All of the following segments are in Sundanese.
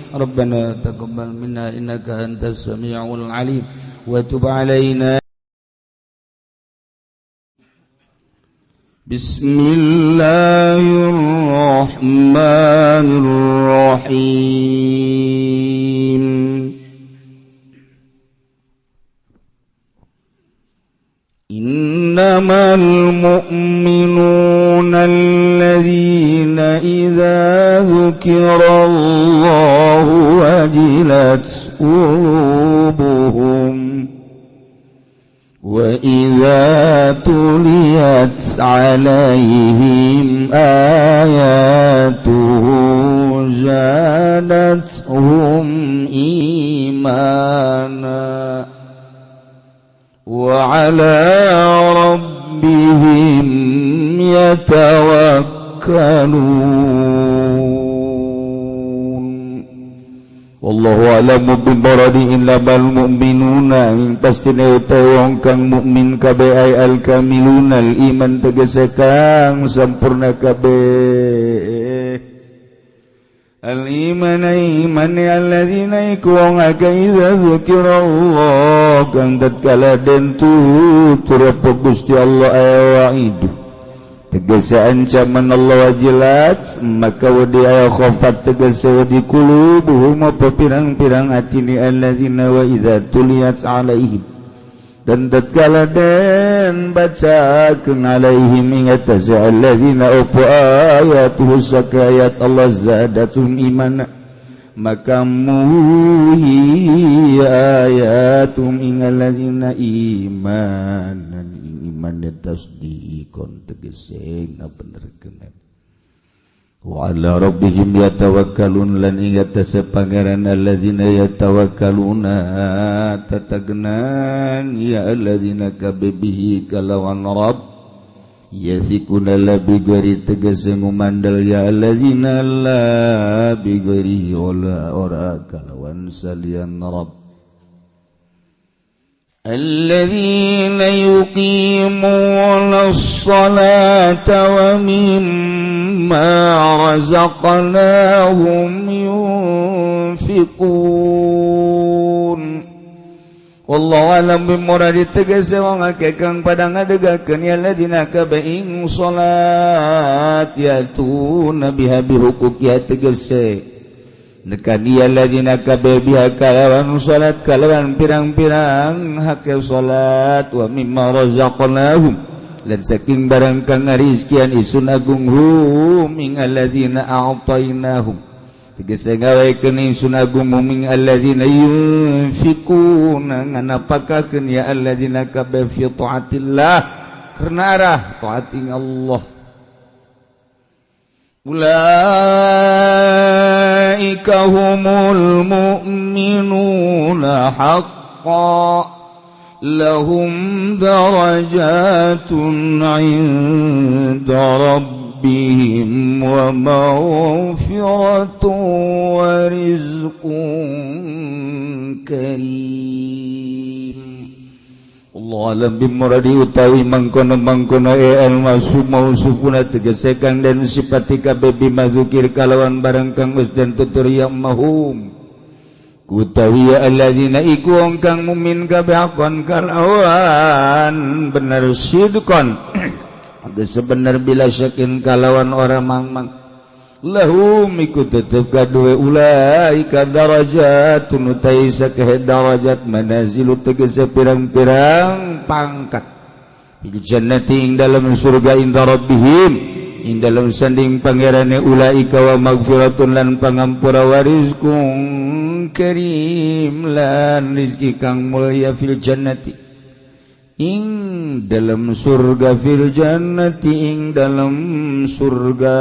Rabbana taqabbal minna innaka antas samiul alim wa tub alaina. Bismillahirrahmanirrahim. Innamal mu'minuna alladzina idza dzukirallahu wajilat qulubuhum wa idza tuliyat 'alaihim ayatuhu zadatuhum imana wa 'ala rabbihim yatawakkalun. Wallahu a'lamu bimuradi innamal mu'minuna ing pastine wong kang mukmin kabeh ay al kamiluna al iman tegese kang sampurna kabeh. Al-iman alladzina iku idza dzukirallah kang tatkala den tutur Gusti Allah wa'id tegese ancaman Allah wajilat maka wadi aya khofat tegese wadi qulubuhum apa pirang-pirang atini alladzina wa idza tuliyat alaihim dan tatkala den bacakeun alaihim ingatase alladzina upu ayatuhu sakayat Allah zadatum imana maka muhi ayatum ingalladzina imanan iman tasdiqon tegese ngabenerkeun wa ala rabbihim yatawakkalun lan ingat tase pangeran alladzina yatawakkaluna tatagnan ya alladzina kabihi kalawan rabb yasikuna la bigari tegese ngumandal ya alladzina la bigari ora kalawan salian rabb alladzina yuqimuna as-salata wa mimma razaqnahum yunfiqun. Wallahu a'lam bimuradi tegese wong akeh kang padha ngadegakeun ya alladzina kabeing salat yatuna biha bihuquqi tegese nekani alladzina kabebiha kalawan salat kalawan pirang-pirang hak salat wa mimma razaqnahum lan saking barang kang ngarizkian isun agung hum ing alladzina a'tainahum tegese gawekeun isun agung ming alladzina yunfiquna nganapakakeun ya alladzina kabe fi taatillah karena arah taat ing Allah. Ulaika humul mu'minuna haqqan lahum darajatun 'inda rabbihim wa maghfiratun wa rizqun karim. Allah alam bimuradi utawi mangkono-mangkono al-masufuna tegese kang den sifati kabeh bimadzukir kalawan barang kang wis den tutur ya mahum kutawi alladzina iku wong kang mukmin kabeh akon kalawan bener sidqon tegese bener bila syakin kalawan ora mangmang lahum iku tetep kaduwe ulaika darajatun utai sakeh darajat manazilu tegese pirang-pirang pangkat bil jannati ing dalam surga inda rabbihim ing dalam sanding pangerane ulaika wa maghfiratun lan pangampura wa rizqun karim lan rizki kang mulya fil jannati ing dalam surga fil jannati ing dalam surga.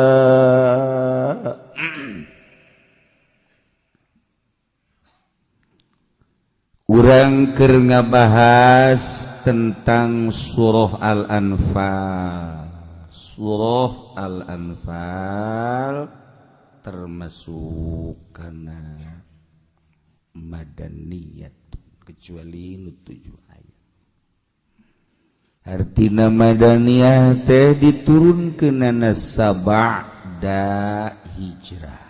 Urang keur ngabahas tentang surah Al-Anfal. Surah Al-Anfal termasuk kana madaniyat kecuali nu 7 ayat. Artina madaniyah teh diturunkeunana sab'da hijrah.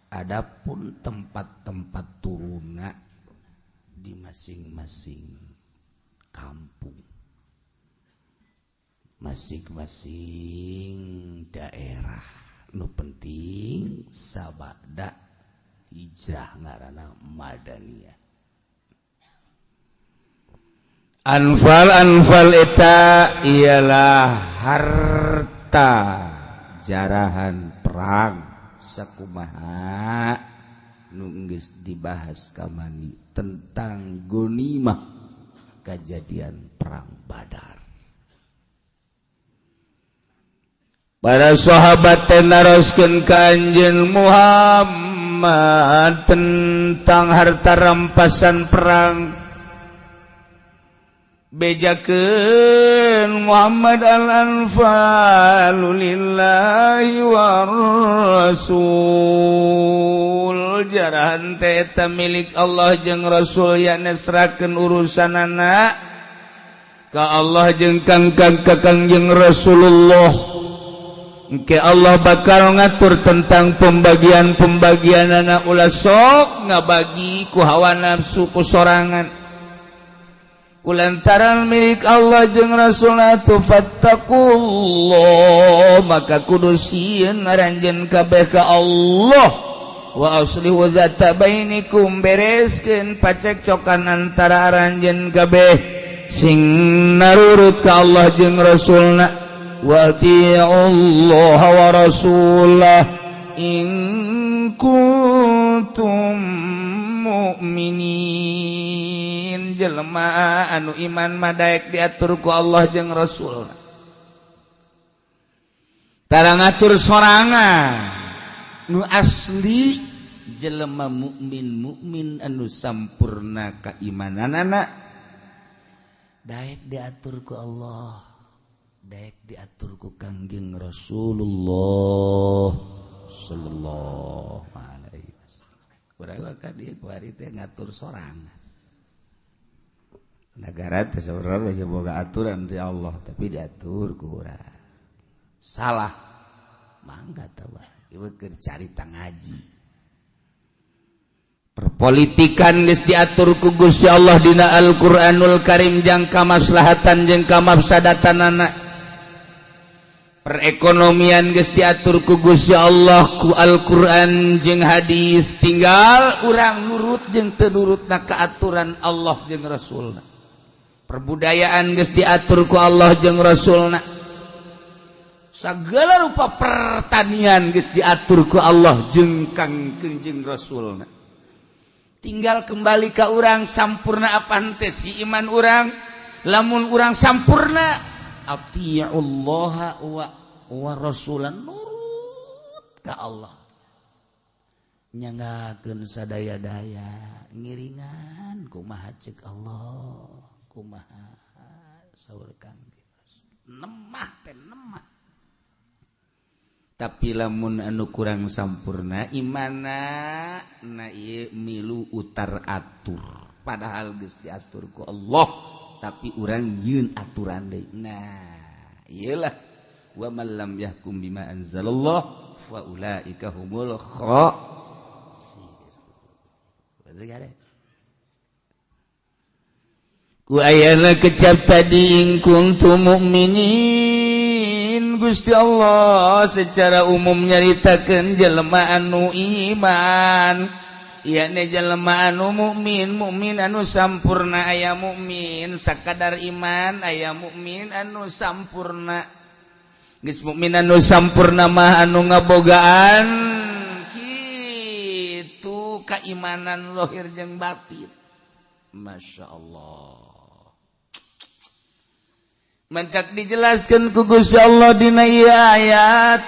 Adapun tempat-tempat turuna di masing-masing kampung, masing-masing daerah, nu penting sabada hijrah ngaranna madaniyah. Anfal eta ialah harta jarahan perang sakumaha nu geus dibahas kamani tentang gonimah kejadian perang Badar. Para sahabat naroskeun ka Anjeun Muhammad tentang harta rampasan perang. Bejakeun Muhammad al-anfalu lillahi war rasul, jarahan teh eta milik Allah jeung Rasul, ya nesrakeun urusanana ka Allah jeung Kangjeng Rasulullah. Engke Allah bakal ngatur tentang pembagian-pembagianana, ulah sok ngabagi ku hawa nafsu ku sorangan. Kulantaran milik Allah jeung Rasulna tu fattaqullah, maka kudu sieun ngaranjeun kabeh ka Allah. Wa aslihu dzata bainikum, bereskeun pacekcokan antara aranjeun kabeh sing narurut ka Allah jeung Rasulna. Wa ati'ullaha wa rasulah in kuntum mu'minin. Jelema anu iman madaek diatur ku Allah jeung Rasul. Tara ngatur sorangan nu asli jelema mukmin anu sampurna kaimananana daek diatur ku Allah, daek diatur ku Kangjeng Rasulullah sallallahu alaihi wasallam. Urang ka dieu ku ari teh ngatur sorangan. Negara teh sebenarnya boga aturan ti Allah, tapi diatur ku urang. Salah mangga tah ieu keur carita ngaji. Perpolitikan geus diatur ku Gusti Allah dina Al-Qur'anul Karim jang kamaslahatan jeung kamafsadatanana. Perekonomian geus diatur ku Gusti Allah ku Al-Qur'an jeung hadis, tinggal urang nurut jeung teu nurutna ka aturan Allah jeung Rasulna. Perbudayaan geus diatur ku Allah jeung Rasulna. Sagala rupa pertanian geus diatur ku Allah jeung Kangjeng Rasulna. Tinggal kembali ka urang sampurna apa henteu si iman urang. Lamun urang sampurna, atiullaha wa rasulan, nurut ka Allah. Nyanggakeun sadaya-daya, ngiringan kumaha ceuk Allah. Kumaha saur Kangjeng nemah teh nemah. Tapi lamun anu kurang sampurna imanna na ieu milu utar atur, padahal geus diatur ku Allah tapi urang yeun aturan deui. Nah ieulah wa man lam yahkum bima anzalallah fa ulaika humul khasirun. Ku ayana kecap tadi in kuntum mu'minin, Gusti Allah secara umum nyaritakeun jelema anu iman. Iana jelema anu mukmin anu sampurna, aya mukmin sakadar iman, aya mukmin anu sampurna. Geus mukmin anu sampurna mah anu ngabogaan kitu kaimanan lahir jeung batin. Masya Allah. Mentak dijelaskan ku Gusti Allah dina ieu ayat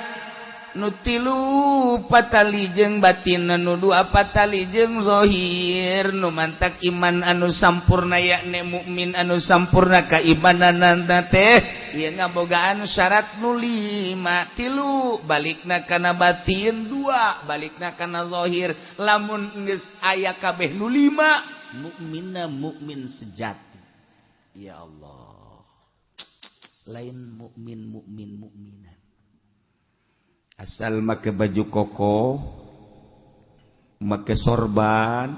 nu tilu patali jeung batin, nu dua patali jeung zahir. Nu mantak iman anu sampurna yakni mukmin anu sampurna kaimananna teh ieu ngabogaan syarat nu 5. Tilu balikna kana batin, 2 balikna kana zahir. Lamun geus aya kabeh nu 5 mukminna mukmin sejati. Ya Allah, lain mukminan asal make baju koko make sorban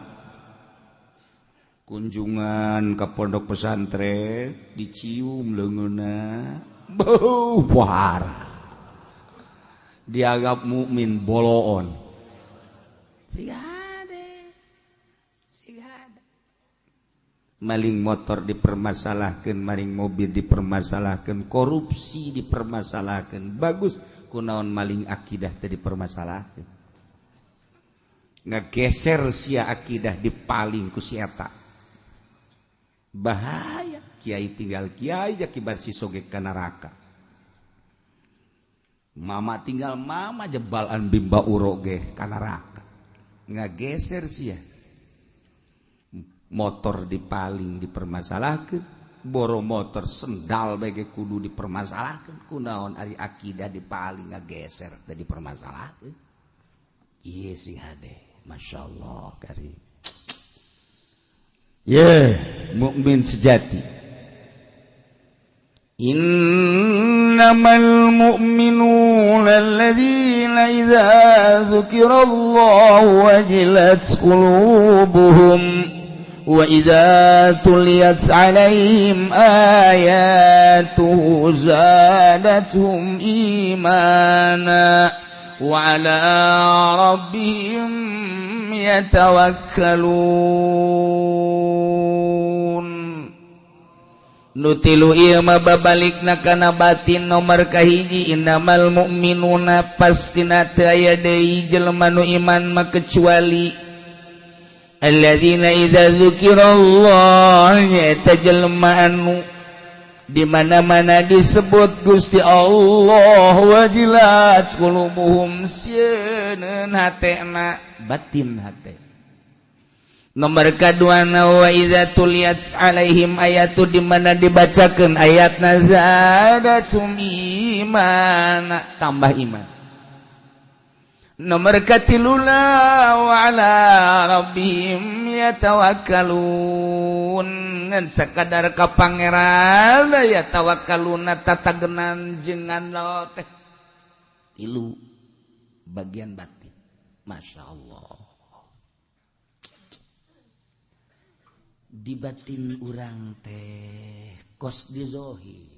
kunjungan ke pondok pesantren dicium leungeunna bau parah dianggap mukmin boloon maling motor dipermasalahkan, maling mobil dipermasalahkan, korupsi dipermasalahkan. Bagus kunaon maling akidah tadi dipermasalahkan. Ngegeser sia akidah dipaling ku si eta. Bahaya kiai tinggal kiai jakibar si sogek ka neraka. Mama tinggal mama jebalan bimba uroge ka neraka. Ngageser sia. Motor dipaling dipermasalahkan, boro motor sendal bage kudu dipermasalahkan, kunaon ari akidah dipaling ngageser teh dipermasalahkan. Ieu sing hade, masyaallah karim. Mukmin sejati. Innamal mu'minuna alladzina idza dzukirallahu wajilat qulubuhum وَإِذَا تُلِيَتْ عَلَيْهِمْ آيَاتُهُ زَادَتْهُمْ إِيمَانًا وَعَلَى رَبِّهِمْ يَتَوَكَّلُونَ Nutilu ieu mah babalikna kana batin nomor kahiji innamal mu'minuna pastina teu aya deui jelema nu iman mah kecuali alladzina idza dzukirallah nyaeta jelema anu di mana-mana disebut Gusti Allah wajilat qulubuhum sieun hatena batin hate. Nomor kaduana wa idza tuliyat alaihim ayatu di mana dibacakeun ayatna zadatum imana tambah iman. Nomor katilula wa ala rabbihim yatawakkalun ngan sakadar ka pangeran yatawakkaluna tatagenan jengan lo teh tilu bagian batin masyaallah di batin urang teh kos di zohir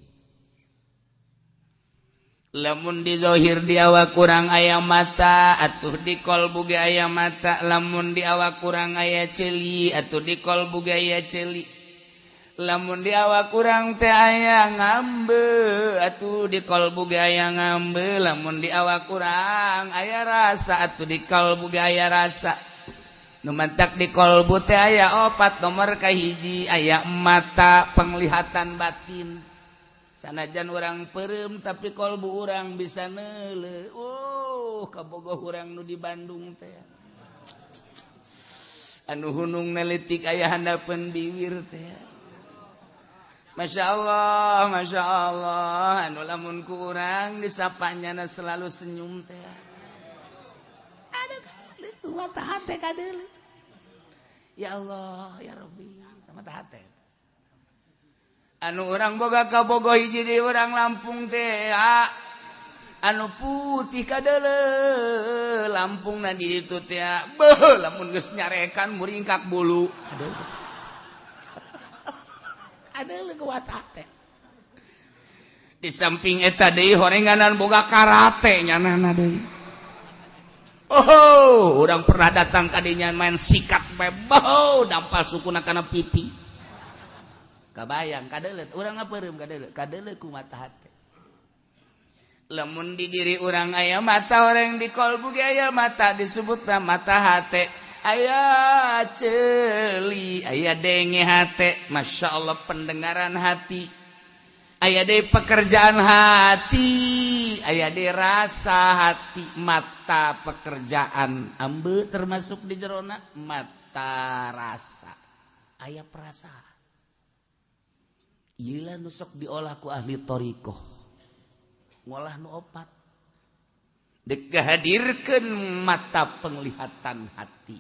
lamun di zohir di awak kurang aya mata atuh di kolbu ge aya mata lamun di awak kurang aya ceuli atuh di kolbu ge aya ceuli lamun di awak kurang teh aya ngambe atuh di kolbu ge aya ngambe lamun di awak kurang aya rasa atuh di kolbu ge aya rasa nu mantak di kolbu teh aya opat nomor kahiji aya mata penglihatan batin. Sanajan urang peureum tapi kolbu urang bisa neuleuh. Kabogoh urang nu di Bandung teh. Anu hunung neletik aya handapeun bibir teh. Masyaallah, masyaallah. Anu lamun ku urang disapanyana selalu senyum teh. Aduh kadeuleuh mata hate kadeuleuh. Ya Allah, ya Rabbi, mata hate. Anu orang boga kabogoh hiji di orang Lampung teh anu putih kadeuleuh Lampung na di ditu teh beuh lamun geus nyarekan muringkak bulu adeuleuh kuat teh di samping eta deui horenganan boga karate nyanana deui urang pernah datang ka dinya main sikat bae beuh dampal sukuna kana pipi kabayang kadeuleuh urang ngapeureum kadeuleuh ku mata hate lamun di diri urang aya mata orang di kolbu ge aya mata disebutna mata hate aya ceuli aya denge hate masyaallah pendengaran hati aya deui pekerjaan hati aya deui rasa hati mata pekerjaan ambe termasuk di jerona mata rasa aya perasaan. Ieu nu sok diolah ku ahli thariqah. Ngolah nu opat. Dek ngahadirkeun mata penglihatan hati.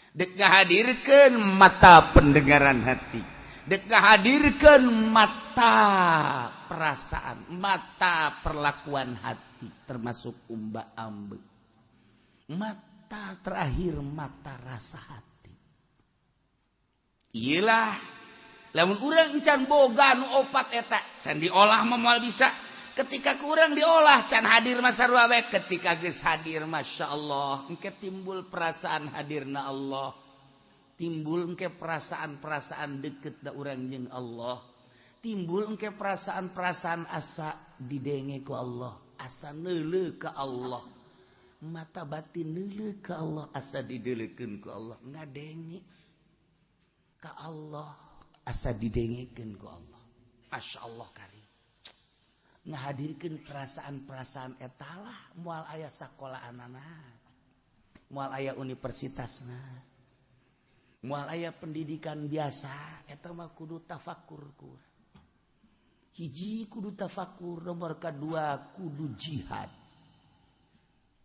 Dek ngahadirkeun mata pendengaran hati. Dek ngahadirkeun mata perasaan, mata perlakuan hati termasuk umba ambe. Mata mata terakhir mata rasa hati. Iyalah lamun urang can boga nu opat eta can diolah mah moal bisa. Ketika kurang diolah can hadir masarua we, ketika geus hadir masyaallah engke timbul perasaan hadirna Allah, timbul engke perasaan-perasaan deket da urang jeung Allah, timbul engke perasaan-perasaan asa didenge ku Allah, asa neuleuh ka Allah, mata batin neuleuh ka Allah, asa dideulekeun ku Allah, ngadenge ka Allah, asa didengekeun ku Allah. Masyaallah karim. Ngahadirkeun perasaan-perasaan etalah moal aya sakolahanana, moal aya universitasna, moal aya pendidikan biasa, eta mah kudu tafakur. Hiji kudu tafakur, nomor kedua kudu jihad.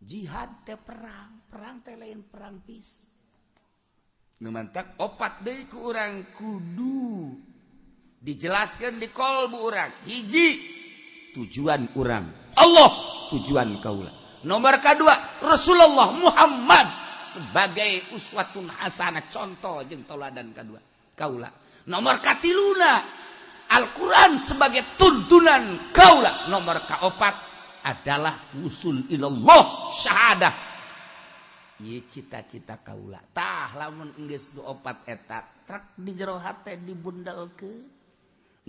Jihad teh perang, perang teh lain perang fisik. Nu mantak opat deui ku urang kudu dijelaskeun di kolbu urang. Hiji tujuan urang Allah, tujuan kaula. Nomor kedua Rasulullah Muhammad sebagai uswatun hasanah, contoh jeung tauladan kedua kaula. Nomor katiluna Al-Quran sebagai tuntunan kaula. Nomor kaopat adalah wusul ilallah, syahadah. Ieu cita-cita kaula. Tah lamun geus nu opat eta trek di jero hate dibundalkeun.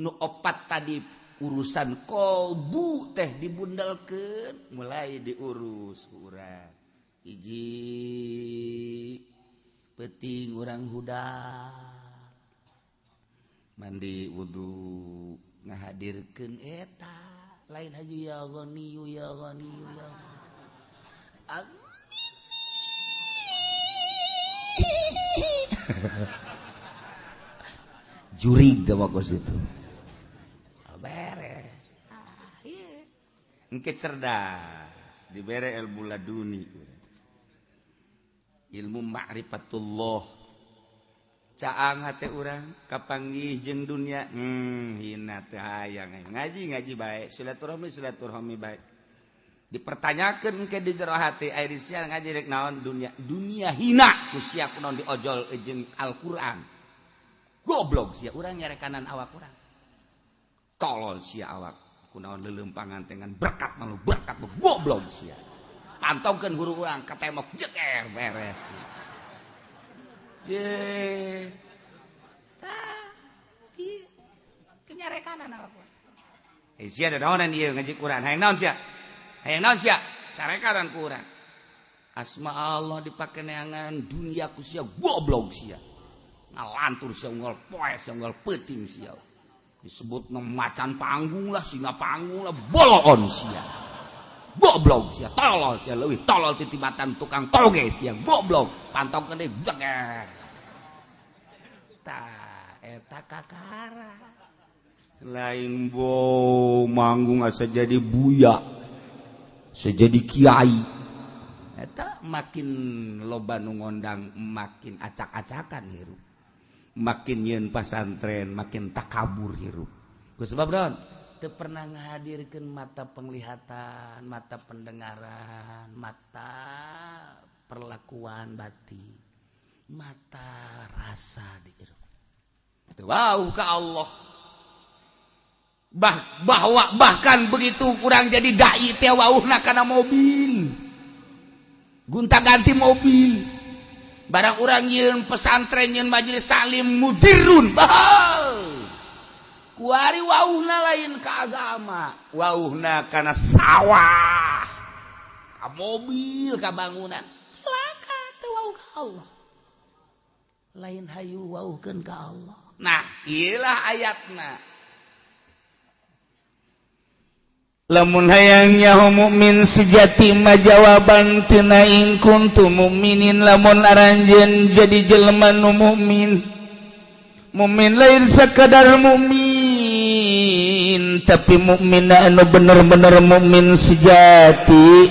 Nu opat tadi urusan kolbu teh dibundalkeun, mulai diurus urang. Hiji penting urang hudal mandi wudu ngahadirkeun eta, lain haji ya ghaniyu ya ghaniyu ya jurig da wakos itu beres. Iya. Engke cerdas, dibere ilmu laduni. Ilmu ma'rifatullah. Caang hate urang kapanggih jeung dunia, hina teu hayang. Ngaji bae, silaturahmi bae. Dipertanyakeun engke di jero hati aya sia ngaji rek naon dunia. Dunia hina ku sia kunaon diojol jeung Al-Qur'an. Goblok sia urang nyarekanan awak urang. Tolol sia awak kunaon leuleumpangan tengan berkat malu berkat goblok sia. Pantongkeun huru urang ka tembok jeger beres. Je. Tah. Ieu kenyarekanan awak. Sia da naonan ieu ngaji Quran. Hayang naon sia? Hayang naon sia? Carekanan ku urang. Asma Allah dipake neangan dunia ku sia goblok sia. Ngalantur sia unggal poe sia unggal peuting sia. Disebut macan panggung lah, singa panggung lah, boloon sia, goblok sia, tolol sia, leuwih tolol titibatan tukang toge sia, goblok, pantongkeun deui jeger. Tah eta kakara. Lain bo manggung asa jadi buya, sejadi kiai. Eta makin loba nu ngondang makin acak-acakan hirup. Makin nyeun pasantren makin takabur hirup. Ku sebab naon? Teu pernah ngahadirkeun mata penglihatan, mata pendengaran, mata perlakuan batin, mata rasa di hirup. Teu wau ka Allah. Bahkan begitu kurang jadi dai teh wauhna kana mobil. Gonta-ganti mobil. Barang urang nyeun pesantren nyeun majelis taklim mudirun bahal. Kuari wauhna lain ka agama, wauhna kana sawah, ka mobil, ka bangunan. Celaka teu wauh ka Allah. Lain hayu wauhkeun ka Allah. Nah, ieulah ayatna. Lamun hayang nyaho mukmin sejati mah jawaban teu naing kuntu mukminin, lamun aranjeun jadi jelema nu mukmin. Mukmin lain sakadar mukmin, tapi mukmin anu bener-bener mukmin sejati,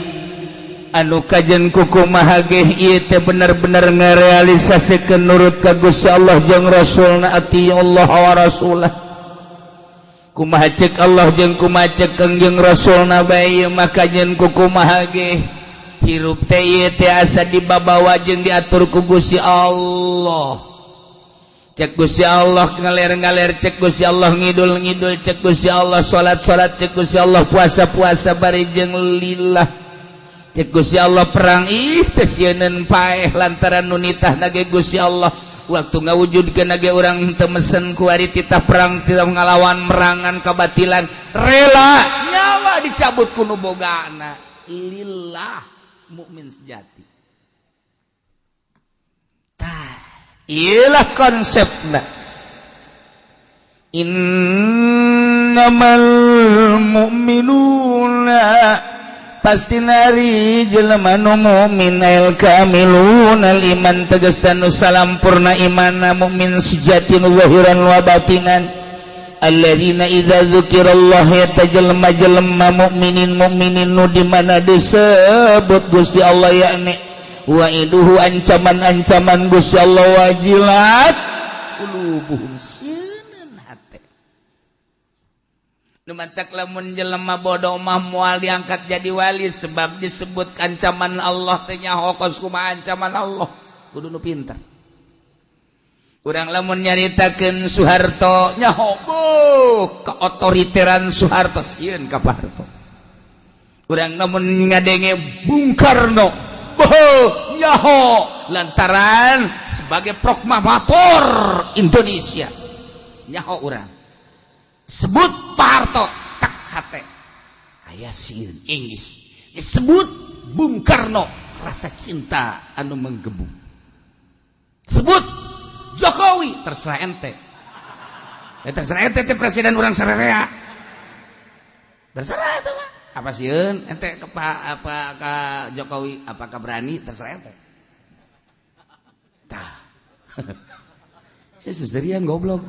anu kajen kukumaha ge ieu teh bener-bener ngarealisasikeun nurut ka Gusti Allah jeung Rasulna, ati Allah wa rasulah. Kumaha ceuk Allah jeung kumaha ceuk Kangjeng Rasulna bae, maka nyeun kukumaha ge hirup teh tiasa dibawa jeung diatur ku Gusti Allah. Cek Gusti Allah ngaler-ngaler, cek Gusti Allah ngidul-ngidul, cek Gusti Allah salat-salat, cek Gusti Allah puasa-puasa bari jeung lillah. Cek Gusti Allah perang teh sieun paeh lantaran nu nitahna ge Gusti Allah. Waktu ngawujudkeun ge urang teu mesen ku ari titah perang titah ngalawan merangan kabatilan, rela nyawa dicabut ku nu bogana. Lillah mukmin sejati. Tah, iyalah konsepna. Innamal mu'minuna pasti nari jelema nu mukmin al kamilun al iman tegasna nu salampurna imanna mukmin sejati nu zahiran wa batinan alladzina idza dzukirallahu yatajalma mukminin nu di mana disebut Gusti Allah yakni wa'iduhu ancaman Gusti Allah wajilat qulubuhum sieun hate. Nu mantak lamun jelema bodoh mah moal diangkat jadi wali sebab disebut ancaman Allah teh nyaho kos kumaha ancaman Allah. Kudu nu pinter. Urang lamun nyaritakeun Soeharto nyaho keotoriteran Soeharto sieun ka Pak Harto. Urang lamun ngadenge Bung Karno nyaho lantaran sebagai proklamator Indonesia. Nyaho urang. Sebut Pak Harto tak hate aya sieun Inggris disebut Bung Karno rasa cinta anu menggebu. Sebut Jokowi terserah ente. Terserah ente presiden urang sararea. Terserah itu mah. Apa sieun ente ke apa ka Jokowi apakah berani terserah ente. Tah. Saya suserian goblok.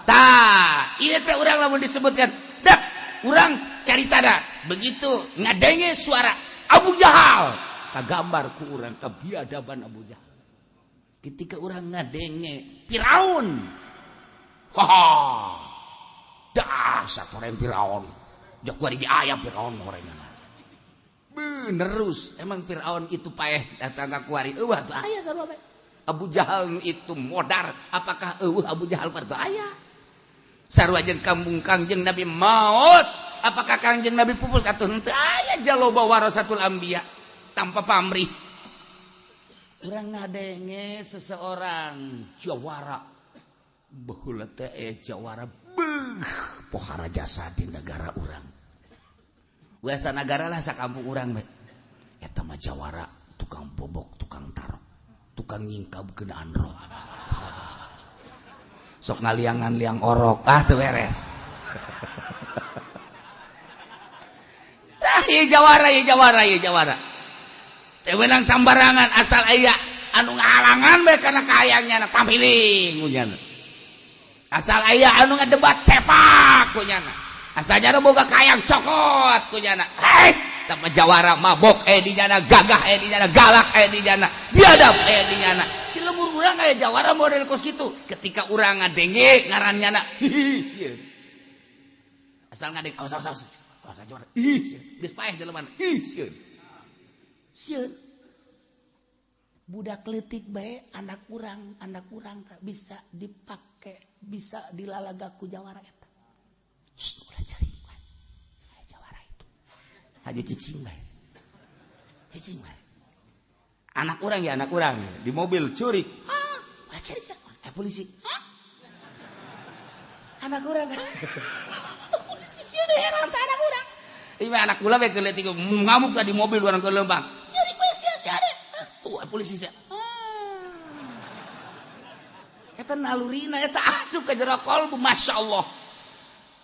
Tah, ieu teh urang lamun disebutkan, dak urang carita da begitu ngadenge suara Abu Jahal kagambar ku urang kabiadaban Abu Jahal. Ketika urang ngadenge Firaun. Dah satoren Firaun. Jak kuari di ayam Firaun orangna. Benerus emang Firaun itu paeh datang ka kuari. Eueuh atuh aya sarua bae. Abu Jahal itu modar, apakah eueuh Abu Jahal kuari aya? Sarua jeung kangjeng Nabi maut, apakah kangjeng Nabi pupus atuh henteu aya jaloba warasatul anbiya tanpa pamrih. Urang ngadenge seseorang jawara baheula teh jawara pohara jasa di negara urang. Biasa negara lah sakampung urang bae. Eta mah jawara tukang bobok, tukang tarok, tukang nyingkabkeun androk. Sok ngaliangan liang orok teu beres. Tah ieu jawara. Teu meunang sambarangan asal aya anu ngahalangan bae kana kaayangnya tampiling kunyana. Asal aya anu ngadebat sepak kunyana. Asal jana boga kaayang cokot kunyana. Hei, tah mah jawara mabok di nyana, gagah di nyana, galak di nyana, biadab di nyana. Di lembur urang aya jawara model kos kitu. Ketika urang ngadenge ngarannya sieun. Asal ngadeng awas jawara. Geus paeh jelema. Sieun. Budak leutik bae anak urang tak bisa dipake, bisa dilalagaku jawara eta. Ulah cari jawara itu. Haju cicing bae. Anak urang di mobil curi. Cari polisi. Anak urang. Polisi sieun heran teh anak urang. Ieu anak kula bae leutik ngamuk di mobil urang ke Lembang. Cari sia ade. Polisi sia. Eta nalurina eta asup ka jero kolbu masyaallah.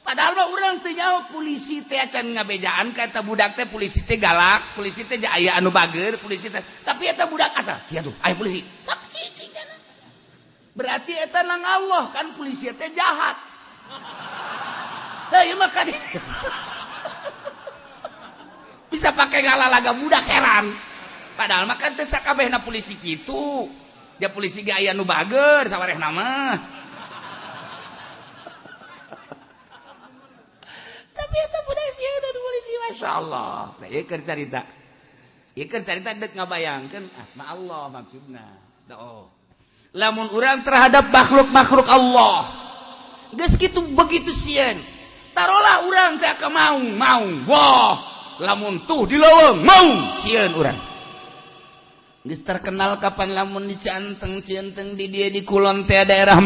Padahal mah urang teu nyaho polisi teh acan ngabejaan ka eta budak teh polisi teh galak, polisi teh aya anu bageur, polisi teh. Tapi eta budak asal, kieu tuh, aya polisi. Tak cicing kana. Berarti eta nang Allah kan polisi teh jahat. Lah ieu mah kan bisa pakai ngalalaga budak heran. Padahal mah kan teu sakabehna polisi kitu. Dia polisi ge aya nu bageur sawarehna mah. Tapi eta budak sieun anu polisi masyaallah. Da ieu keur carita. ieu carita dek ngabayangkeun asma Allah maksudna. Lamun urang terhadap makhluk-makhluk Allah geus kitu begitu sieun. Tarolah urang teh mau. Wah, lamun tuh di leuweung mau sieun urang. Geus terkenal kapan lamun di Cianteng di dieu di Kulon teh daerah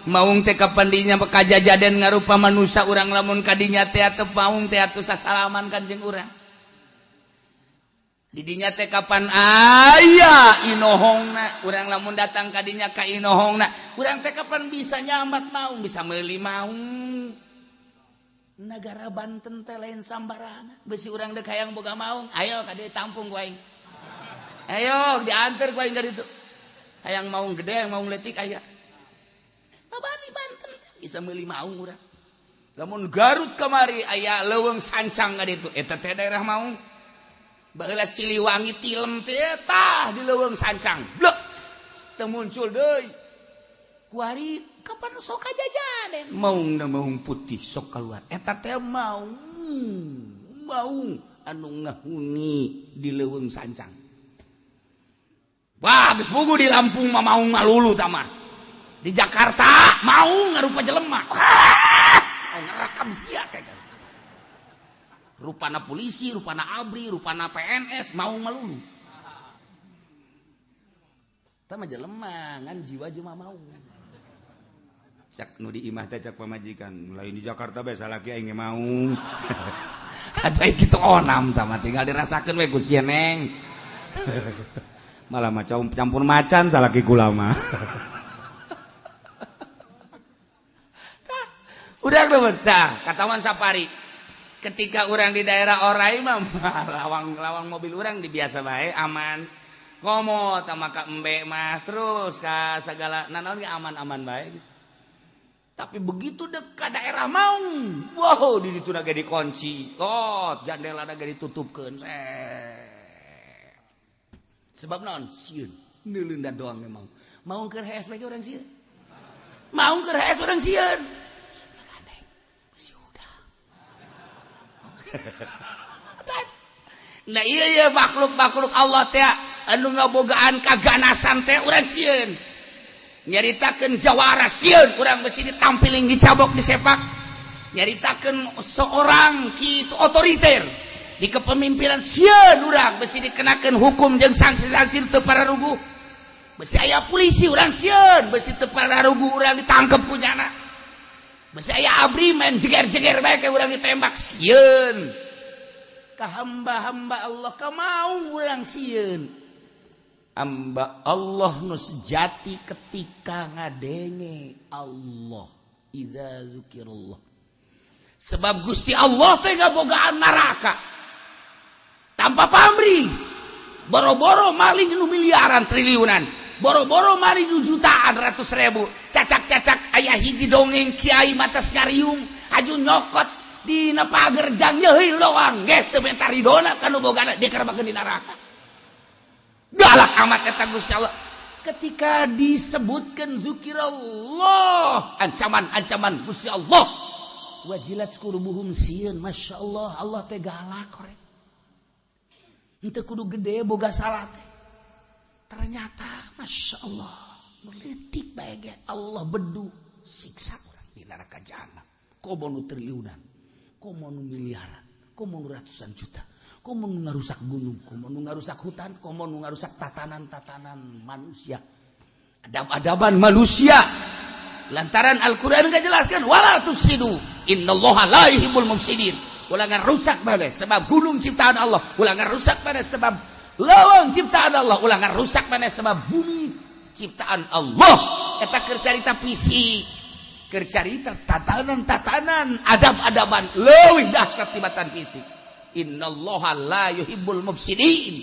Maung teh kapan dinya kajajaden ngarupa manusia urang lamun kadinya teh ateu maung teh atuh sasalaman kanjeng urang. Di dinya teh kapan aya inohongna urang lamun datang kadinya ka inohongna urang teh kapan bisa nyambat maung bisa meuli maung. Nagara Banten teh lain sambarana besi urang deuk hayang boga maung ayo ka dieu tampung ku aing. Ayo diantar ku aing ka ditu. Hayang maung gede hayang maung leutik aya. Babani Banten bisa meuli maung urang. Lamun Garut kamari aya leuweung sancang ka ditu eta teh daerah maung. Baheula Siliwangi Tilem teh tah di leuweung sancang. Blek teu muncul deui. Kuari kapan sok kajajaden maungna maung putih sok kaluar. Eta teh maung anu ngahuni di leuweung sancang. Wah, geus puguh di Lampung mah maung malulu tah mah. Di Jakarta maung ngarupa jelema. Ngerekam sia kayak rupana polisi, rupana abri, rupana PNS maung malulu. Tah mah jelema ngan jiwa jelema maung. Sak nu di imah teh cak pamajikan, lain di Jakarta bae salaki aing maung. Ada kitu onam tah mah tinggal dirasakeun we ku sia neng. Malah mah campur macan salaki kula mah. Urang tah katawan sapari. Ketika urang di daerah Orai mah lawang mobil urang di biasa bae aman. Komo tah maka embe mah terus ka sagala nanaon ge aman-aman bae. Tapi begitu dekat daerah Maung, wow di ditu ge dikunci. Tot jandela ge ditutupkeun. Sebab naon? Sieun. Neuleundan doang memang. Maung keur hees bae urang sieun. Maung keur hees urang sieun. Nah iya makhluk-makhluk Allah teh anu ngabogaan kaganasan teh urang sieun. Nyaritakeun jawara sieun urang besi ditampiling dicabok disepak. Nyaritakeun seorang kitu otoriter di kepemimpinan sieun urang besi dikenakeun hukum jeung sanksi-sanksi teu pararuguh. Besi aya polisi urang sieun besi teu pararuguh urang ditangkep punyana. Besi aya abri main jeger-jeger bae ke urang ditembak sieun. Ka hamba-hamba Allah ka maung urang sieun. Hamba Allah nu sejati ketika ngadenge Allah. Idza zukirallah. Sebab Gusti Allah teh ngabogaan neraka. Tanpa pamrih. Boro-boro maling nu miliaran triliunan. Boro-boro maling nu jutaan ratus ribu. Cacak-cacak aya hiji dongeng kiai matas nyariung aju nyokot dina pager jang yeuh loang ge teu menta ridona kanu bogana dikerebakeun di neraka. Galak amat eta Gusti Allah. Ketika disebutkan zikirallah, ancaman-ancaman Gusti Allah. Wajilat qulubuhum sieun, masyaallah Allah teh galak korek. Henteu kudu gede boga salat. Ternyata masyaallah meletik bae ge Allah bedu siksa urang di neraka jahanam. Komo nu triliunan, komo nu miliaran, komo nu ratusan juta. Komo nu ngarusak gunung, komo nu ngarusak hutan, komo nu ngarusak tatanan-tatanan manusia. Adab-adaban manusia. Lantaran Al-Qur'an ngajelaskeun wala tufsidu innallaha la yuhibbul mufsidin. Ulah ngarusak bae sebab gunung ciptaan Allah, ulah ngarusak bae sebab lawang ciptaan Allah, ulah ngarusak bae sebab bumi ciptaan Allah. Eta keur carita fisik, keur carita tatanan-tatanan, adab-adaban leuwih dahsyat tibatan fisik. Innallaha la yuhibbul mufsidin.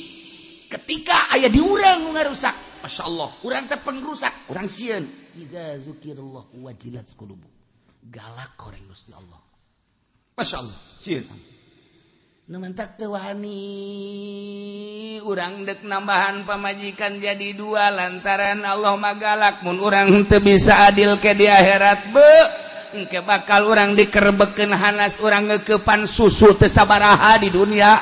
Ketika aya di urang nu ngarusak, masyaallah, urang teh pengrusak, urang sieun. Idza zukirallah wajilat qulubu. Galak koreng Gusti Allah. Masyaallah, sieun. Nu mantak teu wani urang deuk nambahan pamajikan jadi dua lantaran Allah magalak mun urang teu bisa adil ke di akhirat beuh. Engke bakal orang dikerbekeun hanas orang ngeukepan susu teu sabaraha di dunia.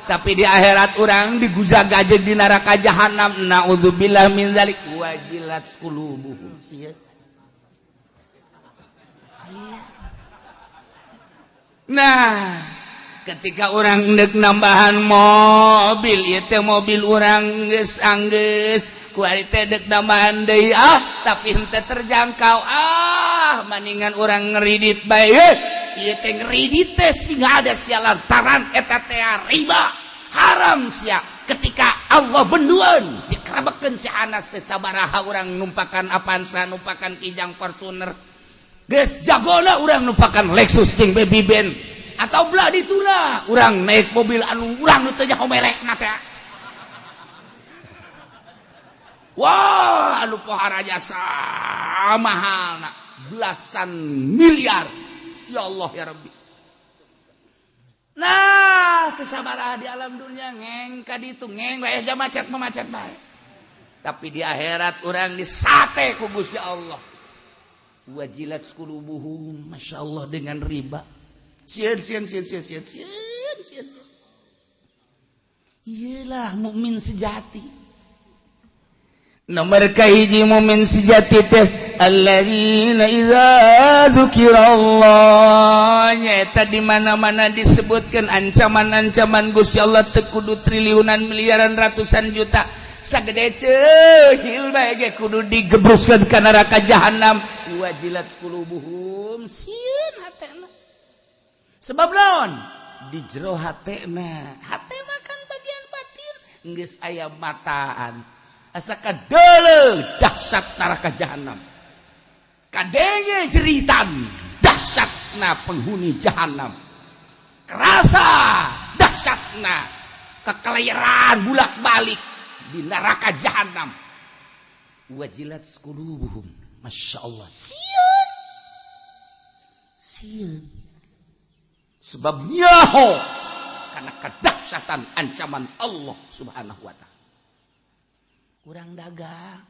tapi di akhirat orang digujag-gajeg di neraka jahanam. Naudzubillah min dzalik. Wajilat qulubuhum. Nah, ketika orang ndek nambahan mobil, ieu teh mobil orang geus anggeus, kualitas dek nambahan deui tapi henteu terjangkau. Maningan orang ngeridit bae. Ieu teh ngeridit teh singga ada sia lantaran eta teh riba, haram sia. Ketika Allah benduan dikerabekeun si Anas teh sabaraha urang numpakan Avanza, numpakan Kijang Fortuner. Geus jagona urang numpakan Lexus jeung Baby Ben. Atau belah dituna urang naik mobil anu urang nu teu jaho melekna teh. Wah, anu pohara jasa mahalna belasan miliar. Ya Allah ya Rabbi. Nah, kesabaraha di alam dunia ngeng ka ditu ngeng bae aja macet bae. Tapi di akhirat urang disate ku Gusti Allah. Wajilat qulubuhum, masyaallah dengan riba. Sieun. Iyalah mukmin sejati. Nomor kahiji mukmin sejati teh alladzina idza dzukirallah, nyata di mana-mana disebutkan ancaman-ancaman Gusti Allah teu kudu triliunan miliaran ratusan juta. Sagede ceuhil bae ge kudu digebruskeun ka neraka jahanam. Wajilat qulubuhum, sieun hatena. Sebab naon? Di jero hatena. Hate makan bagian batin geus aya mataan. Asa kadeuleuh dahsyat neraka jahanam. Kadenge jeritan dahsyatna penghuni jahanam. Kerasa dahsyatna kekeliran bulak-balik di neraka jahanam. Wajilat qulubuhum, masyaallah. Sieun. Sebab nyaho karena kedahsyatan ancaman Allah Subhanahu wa taala. Urang dagang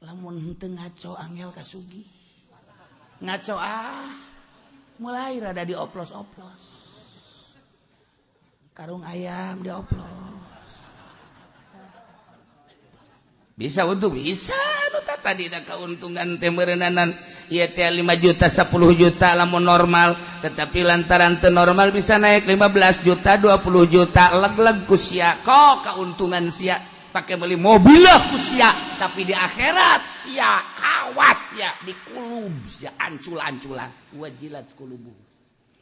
lamun henteu ngaco angel kasugi. Ngaco mulai rada dioplos-oplos. Karung ayam dioplos. Bisa untung bisa nu tadi da kauntungan teh meureunana ieu teh 5 juta 10 juta lamun normal, tetapi lantaran teu normal bisa naik 15 juta 20 juta leg-leg ku sia. Kok kauntungan sia pake beli mobil lah ku sia, tapi di akhirat sia kawas sia di kulub sia ancul-anculan. Wajilat qulubuhum.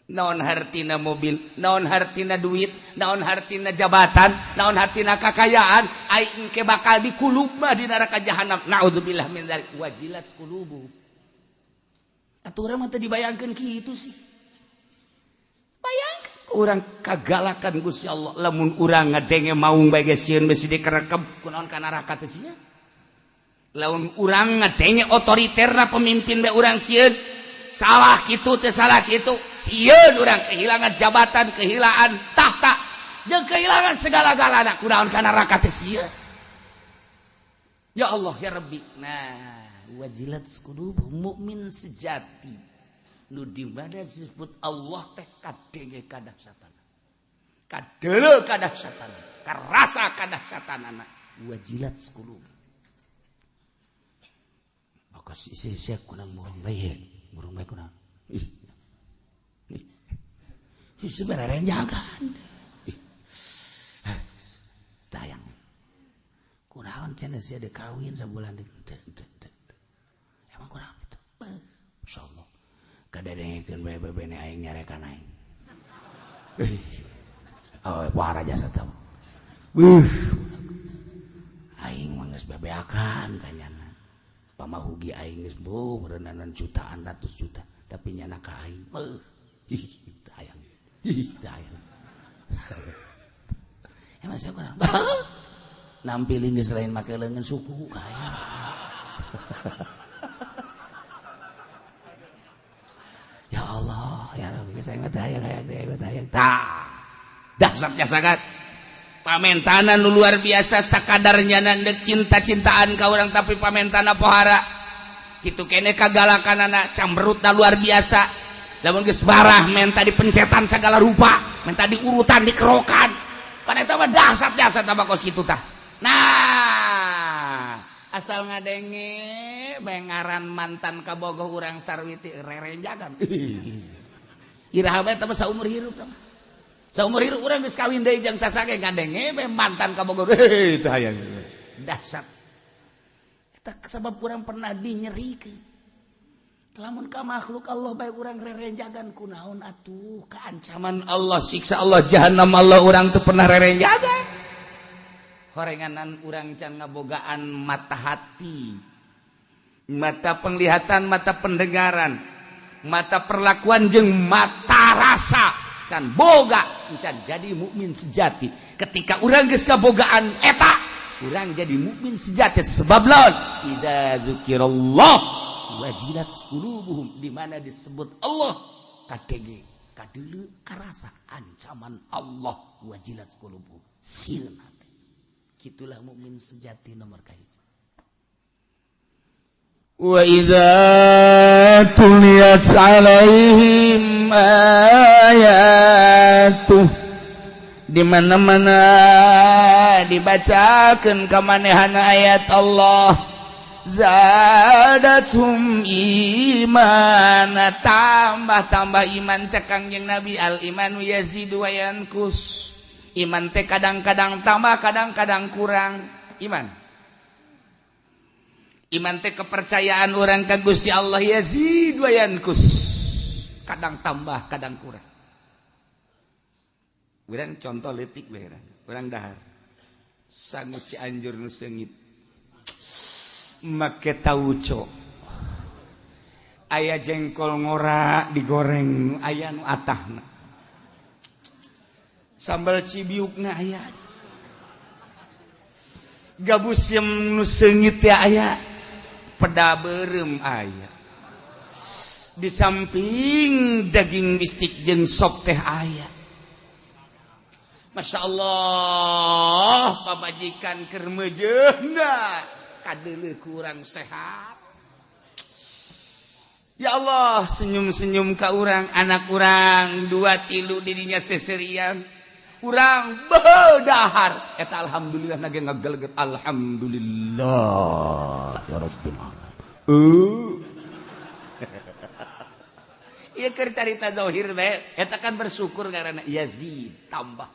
Naon hartina mobil, naon hartina duit, naon hartina jabatan, naon hartina kakayaan, aing ke bakal dikulub mah di neraka jahanam. Naudzubillah min dzalik. Wajilat qulubuhum. Atuh urang mah teu dibayangkeun kitu sih. Bayangkeun urang kagalakan Gusti Allah lamun urang ngadenge maung bae ge sieun besi dikerekep kunaon ka neraka teh sia. Lamun urang ngadenge otoriterna pemimpin bae urang sieun salah kitu teh salah kitu, sieun urang kehilangan jabatan, kehilangan tahta, jeung kehilangan segala-galana kunaon ka neraka teh sieun. Ya Allah ya Rabbi. Nah, wajilat qulubuhum, mukmin sejati nu di mana disebut Allah teh kadenge kadahsyatana. Kadeuleuh kadahsyatana, karasa kadahsyatanana. Wajilat qulubuhum. Maka sia-sia kunang murung bae. Burung baik kunang. Si sebenarnya jangan. Tayang. Kunaon cenah sia de kawin sabulan deui. Emang kunaon itu? Insyaallah. Kadedengekeun bae bebene aing nyarekan aing. Oh, pohara jasa teu. Aing mah geus bebeakan kanyana. Pamahugi aing geus meureunana jutaan ratus juta, tapi nyana ka aing tayang. Emang saya kurang nampilin geus lain make leungeun suku ka aing. Ya Allah, ya Rabbi, saya mah tayang. Dahsyatnya sangat. Pamentana nu luar biasa sakadarnya nandek cinta-cintaan ka urang tapi pamentana pohara kitu kene kagalakanana cambrutna luar biasa lamun geus barah menta dipencetan sagala rupa minta diurutan dikerokan pada eta mah dahsyat tambah kos kitu tah. Nah asal ngadenge bengaran mantan kabogoh urang sarwiti rerenjagan iraha bae teh saumur hirup tah. Saumur hirup urang geus kawin deui jeung sasage ngadenge mantan kabogoh teu aya dahsyat. Eta sabab urang pernah dinyerikeun. Lamun ka makhluk Allah bae urang rerenjagan kunaon atuh ka ancaman Allah siksa Allah jahanam Allah urang teu pernah rerenjagan. Horenganan urang can ngabogaan mata hati, mata penglihatan, mata pendengaran, mata perlakuan jeung mata rasa can boga can jadi mukmin sejati. Ketika urang geus kabogaan eta urang jadi mukmin sejati sebab lawan idza dzukirallah wajilat qulubuhum di mana disebut Allah kadege kadeuleu karasa ancaman Allah wajilat qulubuhum silna. Itulah mukmin sejati nomor kahiji. Wa idza tuliyat alaihim ayatuh di mana-mana dibacakeun ka manehana ayat Allah zadatum imana tambah iman cekang jeung Nabi al imanu yazidu wa yankus. Iman teh kadang-kadang tambah, kadang-kadang kurang. Iman teh kepercayaan orang ka Gusti Allah yazid wa yankus. Kadang tambah, kadang kurang. Urang contoh leutik bae urang dahar. Sangut Cianjur nu seungit. Make tauco. Aya jengkol ngora digoreng, aya nu atahna. Sambal cibiukna aya, gabus yang nu seungit ya aya, peda beureum aya, di samping daging bistik jeung sop teh aya. Masya Allah, pabajikan keur meujeuhna kadeuleu kurang sehat. Ya Allah, senyum-senyum ka urang, anak urang 2-3 dirinya seserian. Urang bedahar eta alhamdulillah nage ngageleget alhamdulillah ya rabbil alamin. Ieu keur carita zahir bae eta kan bersyukur ngaranna yazid tambah.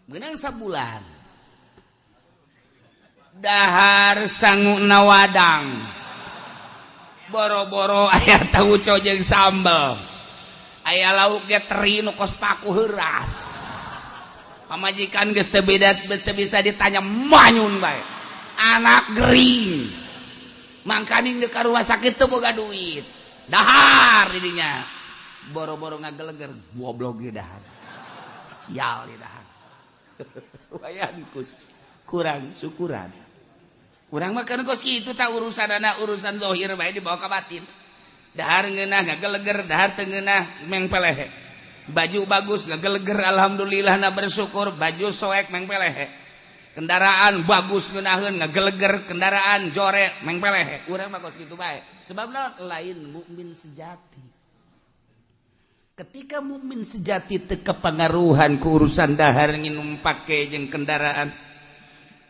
Meunang sabulan dahar sanguna wadang boro-boro aya tauco jeung sambel aya lauk ge teri nu kos paku heuras. Pamajikan geus teu beda teu bisa ditanya manyun bae. Anak gering. Mangkaning deuk ka rumah sakit teu boga duit. Dahar didinya. Boro-boro ngageleger goblok ge dahar. Sial di dahar. Wayankus kurang syukuran. Urang mah kana kos kitu tah urusanana urusan zahir bae dibawa ka batin. Dahar ngeunah ngageleger, dahar teu ngeunah meng pelehe. Baju bagus ngageleger alhamdulillah na bersyukur, baju soek meng pelehe. Kendaraan bagus ngeunaheun ngageleger, kendaraan jore meng pelehe. Urang mah kos kitu bae. Sebab lain mukmin sejati. Ketika mukmin sejati teu kapangaruhan ku urusan dahar nginum pake jeung kendaraan.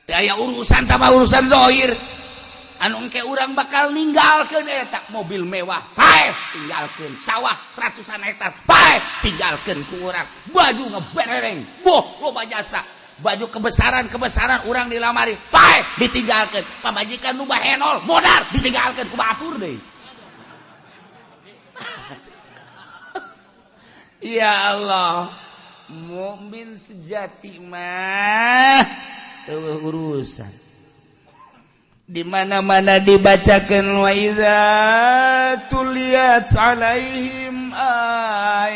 Teu aya urusan tambah urusan zahir. Anu engke urang bakal ninggalkeun eta mobil mewah, pae tinggalkeun sawah ratusan hektar, pae tinggalkeun ku urang. Baju ngebereng, boh loba jasa. Baju kebesaran urang di lamari, pae ditinggalkeun. Pamajikan nu bahenol, modar ditinggalkeun ku batur deui. Ya Allah, mukmin sejati mah teu urusan. Di mana-mana dibacakan wa idza tuliyat alaihim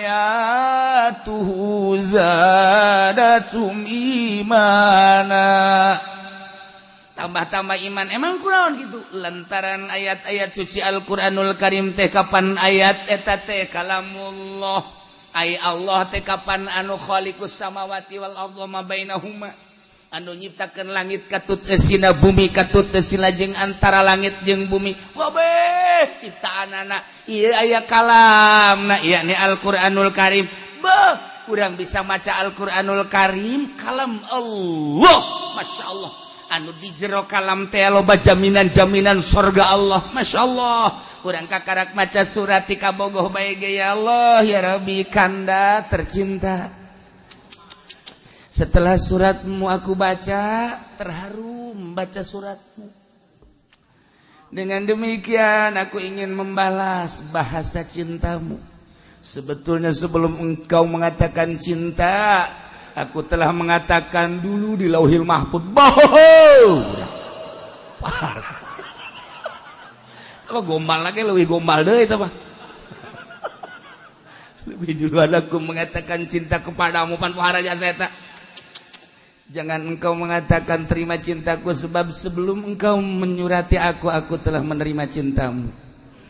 ayatuhu zadatum imana. Tambah-tambah iman. Emang kunaon gitu? Lantaran ayat-ayat suci Al-Qur'anul Karim teh kapan ayat eta teh kalamullah. Ai Allah teh kapan anu khaliqus samawati wal ardi ma bainahuma. Anu nyiptakeun langit katut eusina bumi katut eusina jeung antara langit jeung bumi. Wabeh ciptaanana ieu aya kalamna yakni Al-Qur'anul Karim. Beuh kurang bisa maca Al-Quranul Karim kalam Allah Masya Allah anu di jero kalam teh loba jaminan surga Allah Masya Allah kurang kakarak maca surat tika bogoh bae ge ya Allah ya Rabbi kanda tercinta setelah suratmu aku baca terharu membaca suratmu dengan demikian aku ingin membalas bahasa cintamu. Sebetulnya sebelum engkau mengatakan cinta, aku telah mengatakan dulu di Lauhil Mahfuz. Parah. Apa gombal lagi lebih gombal deh itu mah. Lebih duluan aku mengatakan cinta kepadamu pan pahara jasa eta. Jangan engkau mengatakan terima cintaku sebab sebelum engkau menyurati aku telah menerima cintamu.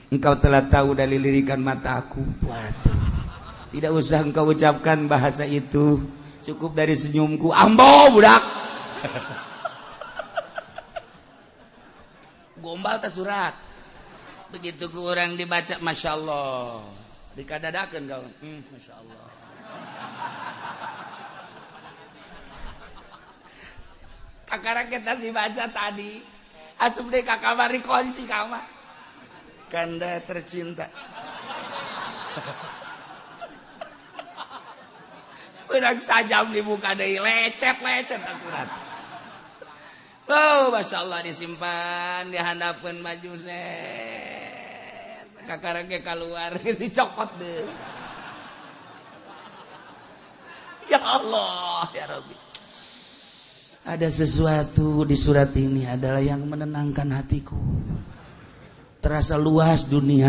Engkau telah tahu dari lirikan mataku. Waduh. Tidak usah engkau ucapkan bahasa itu. Cukup dari senyumku. Ambo budak. Gombal tak surat. Begitu ku orang dibaca Masya Allah. Dikadadakan kau. Masya Allah. Kakak kita dibaca tadi. Asup deh kakak mari kunci kamar. Kanda tercinta. Udang sajam dibuka deh lecet surat. Oh, Masya Allah disimpan di hadapan maju set. Kakarangnya keluar si cokot deh. Ya Allah, ya Rabbi. Ada sesuatu di surat ini adalah yang menenangkan hatiku. Terasa luas dunia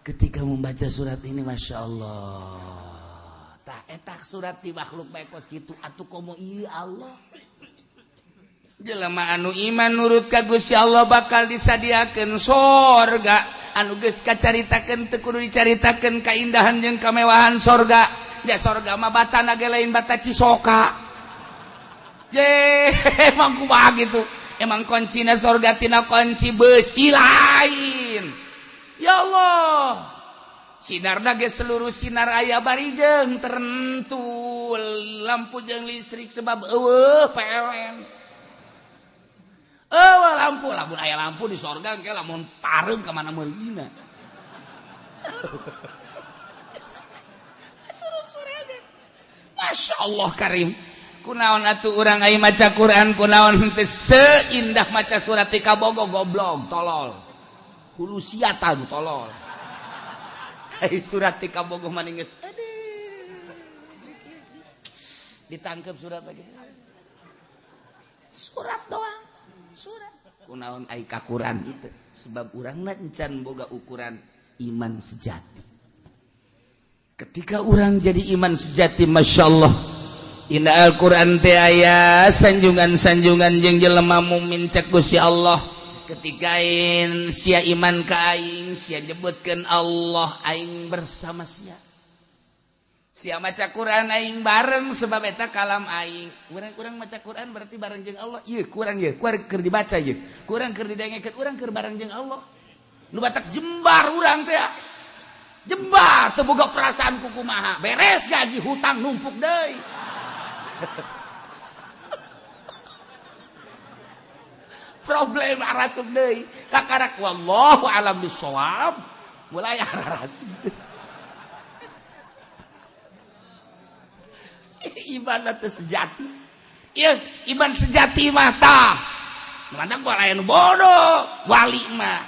ketika membaca surat ini Masya Allah tak etak surat di makhluk baikos gitu atuh komo iya Allah jelema anu iman nurut ka Gusti Allah bakal disadiakeun sorga anu geus kacaritakeun teu kudu dicaritakeun kaindahan jeung kamewahan sorga ja sorga mah batana ge lain bata Cisoka je emang kumaha gitu. Emang kuncina sorga tina kunci besi lain. Ya Allah. Sinarna ge seluruh sinar aya barijeng tertentu lampu jeung listrik sebab eueuh PLN. Lampu lamun aya lampu di sorga engke lamun pareum ka mana meulina. Masya Allah Karim. Kunaon atuh urang ai maca Quran kunaon teu seindah maca surat tika bogo goblok tolol. Hulu siatan tolol. Ai surat tika bogo maning geus ditangkep surat lagi. Surat doang. Surat. Kunaon ai ka Quran itu sebab urangna encan boga ukuran iman sejati. Ketika orang jadi iman sejati Masya Allah inna Al-Quran teh aya sanjungan-sanjungan jeung jelema mukmin cek Gusti Allah ketika sia iman ka aing sia nyebutkeun Allah aing bersama sia maca Quran aing bareng sebab eta kalam aing urang maca Quran berarti bareng jeung Allah ieu kurang ye keur dibaca ye kurang keur didengekeun urang keur bareng jeung Allah nu batak jembar urang teh jembar teu boga perasaan kumaha beres gaji hutang numpuk deui problem arasub deui kakarak wallahu alam bisawab mulai arasub iman teh sejati ieu iman sejati mah tah mantap gua lain bodoh wali mah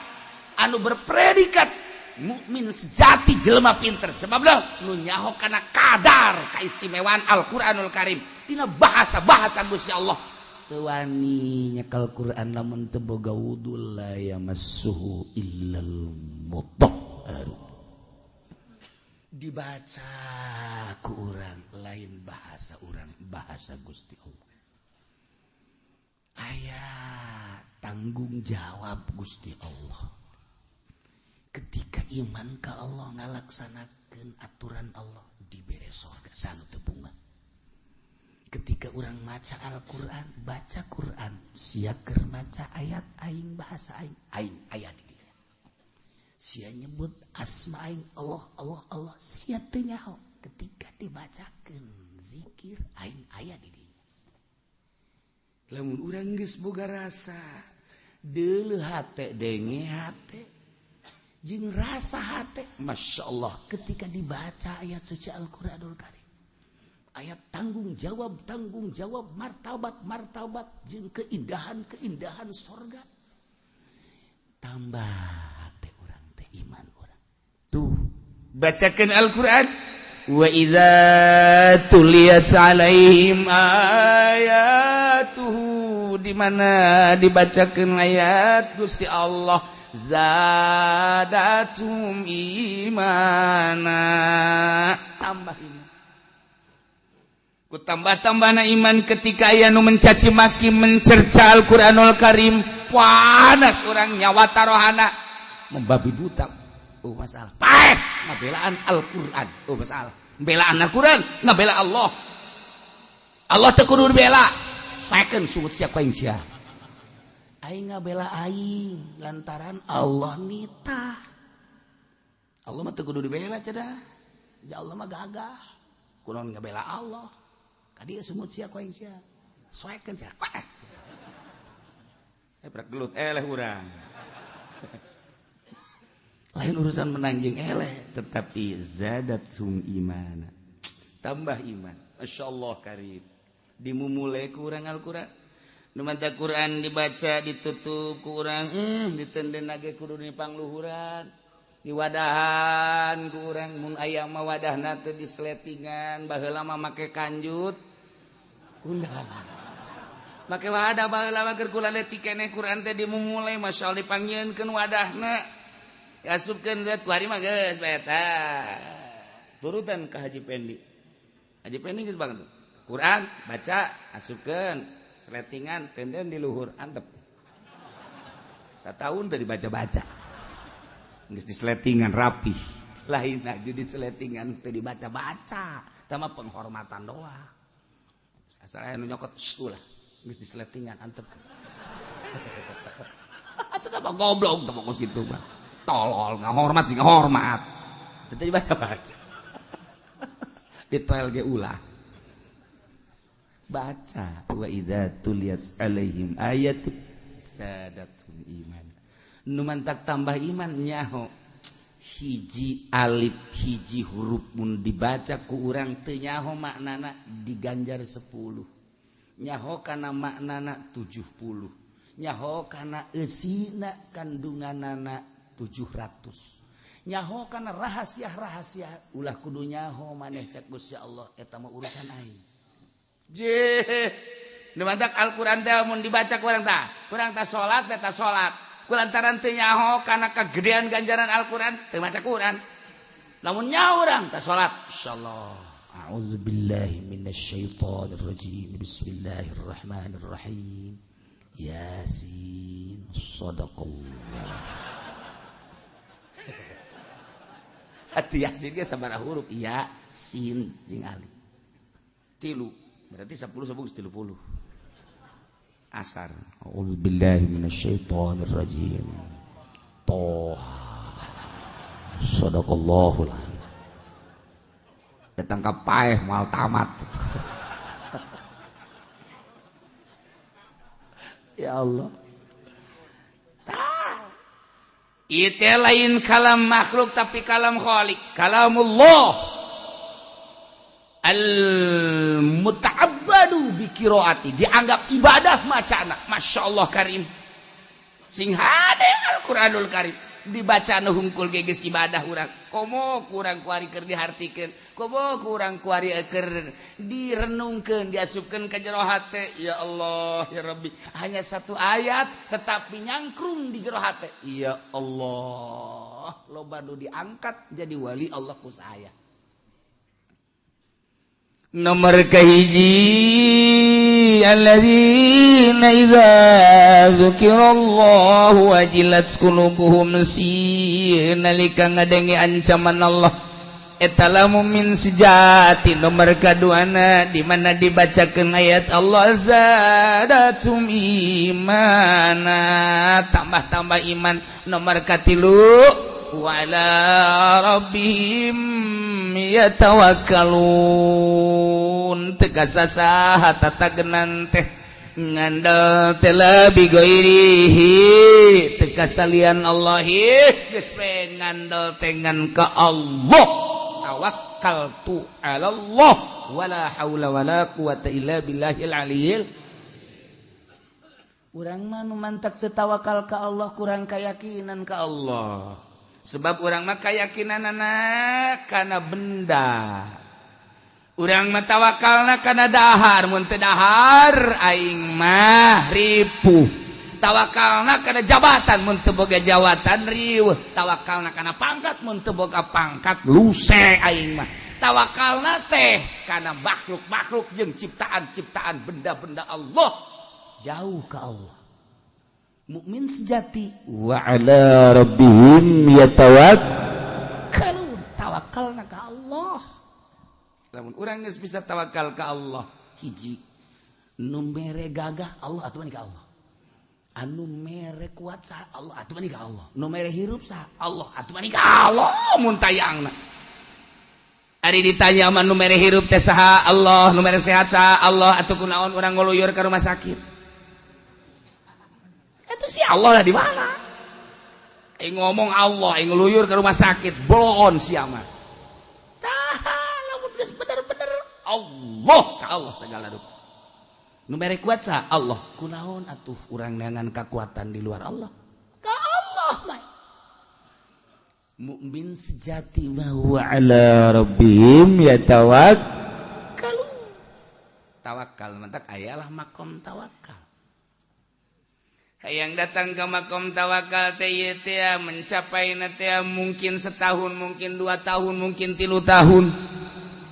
anu berpredikat mukmin sejati jelema pinter sebab lah nu nyaho kana kadar kaistimewaan Al-Qur'anul Karim tina bahasa Gusti Allah teu wani nyekel Quran lamun teu boga wudu la yamassuhu illal mutahhar dibaca ku urang lain bahasa urang bahasa Gusti Allah aya tanggung jawab Gusti Allah ketika iman ka Allah ngalaksanakeun aturan Allah dibere surga sanu teu bunga ketika urang maca Al-Qur'an baca Qur'an sia keur maca ayat aing bahasa aing aya di dieu sia nyebut asma aing Allah sia teu nyaho ketika dibacakan zikir aing aya di dieu. Lamun urang geus boga rasa deuleuh hate denge hate jeung rasa hate, masyaallah Ketika dibaca ayat suci Al-Qur'anul Karim, ayat tanggung jawab, martabat jeung keindahan sorga, tambah teh urang teh iman urang. Tuh, bacakan Al-Qur'an. Wa idza tuliyat 'alaihim ayatuhu, di mana dibacakan ayat Gusti Allah zadatum imana, Tambah iman. ku tambah-tambahna iman ketika aya nu mencaci maki mencerca Al-Qur'anul Karim, panas urang nyawa tarohana membabi buta. Masalah. Paeh ngabelaan Al-Qur'an. Masalah. Belaan Al-Qur'an, ngabela Allah. Allah teu kudu dibela. Saekeun sugut sia aing sia. Aing ngabela aing lantaran Allah nitah. Allah mah teu kudu dibela cenah. Ya Allah mah gagah. Kunaon ngabela Allah. Kadieu sumut sia ku aing sia. Saekeun sia. Prak gelut eleh urang. Lain urusan menang jeung eleh, Tetapi zadatum imana, tambah iman. Masyaallah karim. Dimumule ku urang Al-Qur'an. Nu manta Qur'an dibaca ditutup ku urang, ditenden ge kudu dipangluhuran. Diwadahan ku urang mun aya mah wadahna teu disletingan, baheula mah make kanjut. Undang. Make wadah baheula mah keur kula leutik keneh Qur'an teh dimumule, masyaallah dipanggieunkeun wadahna. Asupkeun zat kuari mah geus eta. Turutan ka Haji Pendi. Haji Pendi geus banget. Quran baca, asupkeun, sletingan, tenden di luhur, antep. Satahun teu dibaca-baca. Geus disletingan rapi. Lain aja disletingan teu dibaca-baca. Tah mah penghormatan doang. Asal aya nu nyokot ulah. Geus disletingan antep. Atuh tah goblok tah fokus kitu mah. Tolol, ngahormat sih ngahormat. Tadi baca-baca. Ditoel ge ulah. Baca. Wa idza tuliyat 'alaihim ayatu zadatum iman. Nu mantak tambah iman nyaho. Hiji alif, hiji huruf mun dibaca ku urang teu nyaho maknana diganjar 10. Nyaho kana maknana 70. Nyaho kana eusina kandunganana 700. Nyaho kana rahasia-rahasia ulah kudu nyaho maneh cek Gusti Allah eta mah urusan aing. Nu mantak Al-Qur'an teh mun dibaca ku urang tah. Urang tah salat eta salat. Kulantaran teu nyaho kana kagedean ganjaran Al-Qur'an teu maca Qur'an. Lamun nyaho urang tah salat insyaallah. A'udzubillahi minasyaitonir rajim. Bismillahirrahmanirrahim. Yasin. Shadaqallah. Hati Yasin ge sabaraha huruf? Ya, sin jeung alif. 3. Berarti 10 sabung 30. Asar. A'udzubillahi minasyaitonir rajim. Toha. Shadaqallahul azim. Datang ka paeh moal tamat. Ya Allah. Itu lain kalam makhluk tapi kalam khalik. Kalamullah al-muta'abbadu bi qiraati, dianggap ibadah macana. Masyaallah karim. Sing hade Al-Qur'anul Karim dibaca nu hungkul geus ibadah urang. Komo kurang kuari keur dihartikeun, komo kurang kuari keur direnungkeun, diasupkeun ka jero hate. Ya Allah, ya Rabbi, hanya satu ayat tetapi nyangkrung di jero hate. Ya Allah, loba nu diangkat jadi wali Allah ku saya. Nomor kahiji alladzina idza dzukirallahu wajilat qulubuhum nalika ngadenge ancaman Allah eta lamun min sejati. Nomor kaduana di mana dibacakeun ayat Allah zadatum imana, tambah-tambah iman. Nomor katilu wa ala rabbihim yatawakkalun tegasa saha tatagenan teh ngandal teh labi gairihi tegasa lian Allah geus we ngandal teh ngan ka Allah tawakkaltu ala Allah wala haula wala quwata illa billahil aliyil. Urang mah nu mantak teu tawakal ka Allah kurang kayakinan ka Allah. Sebab urang mah kayakinanna kana benda. Urang mah tawakalna kana dahar, mun teu dahar aing mah ripuh. Tawakalna kana jabatan, mun teu boga jabatan riweuh. Tawakalna kana pangkat, mun teu boga pangkat luse aing mah. Tawakalna teh kana makhluk-makhluk jeung ciptaan-ciptaan benda-benda Allah. Jauh ke Allah. Mukmin sejati wa ala rabbihim yatawakkalun tawakalna ka Allah. Lamun urang geus bisa tawakal ka Allah hiji nu mere gagah Allah atuh mani ka Allah. Anu mere kuat saha Allah atuh mani ka Allah. Nu mere hirup saha Allah atuh mani ka Allah mun tayangna. Ari ditanya mah nu mere hirup teh saha Allah, nu mere sehat saha Allah atuh kunaon urang ngoluyur ka rumah sakit. Itu si Allah lah di mana? Ngomong Allah, ngeluyur ke rumah sakit, bolon siapa? Tah, lamun geus bener-bener Allah, ka Allah segala rupa. Nu mere kuat sa Allah. Kunaon atuh urang neangan kekuatan di luar Allah? Ka Allah mah. Mukmin sejati wa ala rabbihim yatawakkalun. Tawakal mantak ayalah makom tawakal. Yang datang ke makom tawakal teh mencapai teh mungkin setahun, mungkin 2 tahun, mungkin 3 tahun.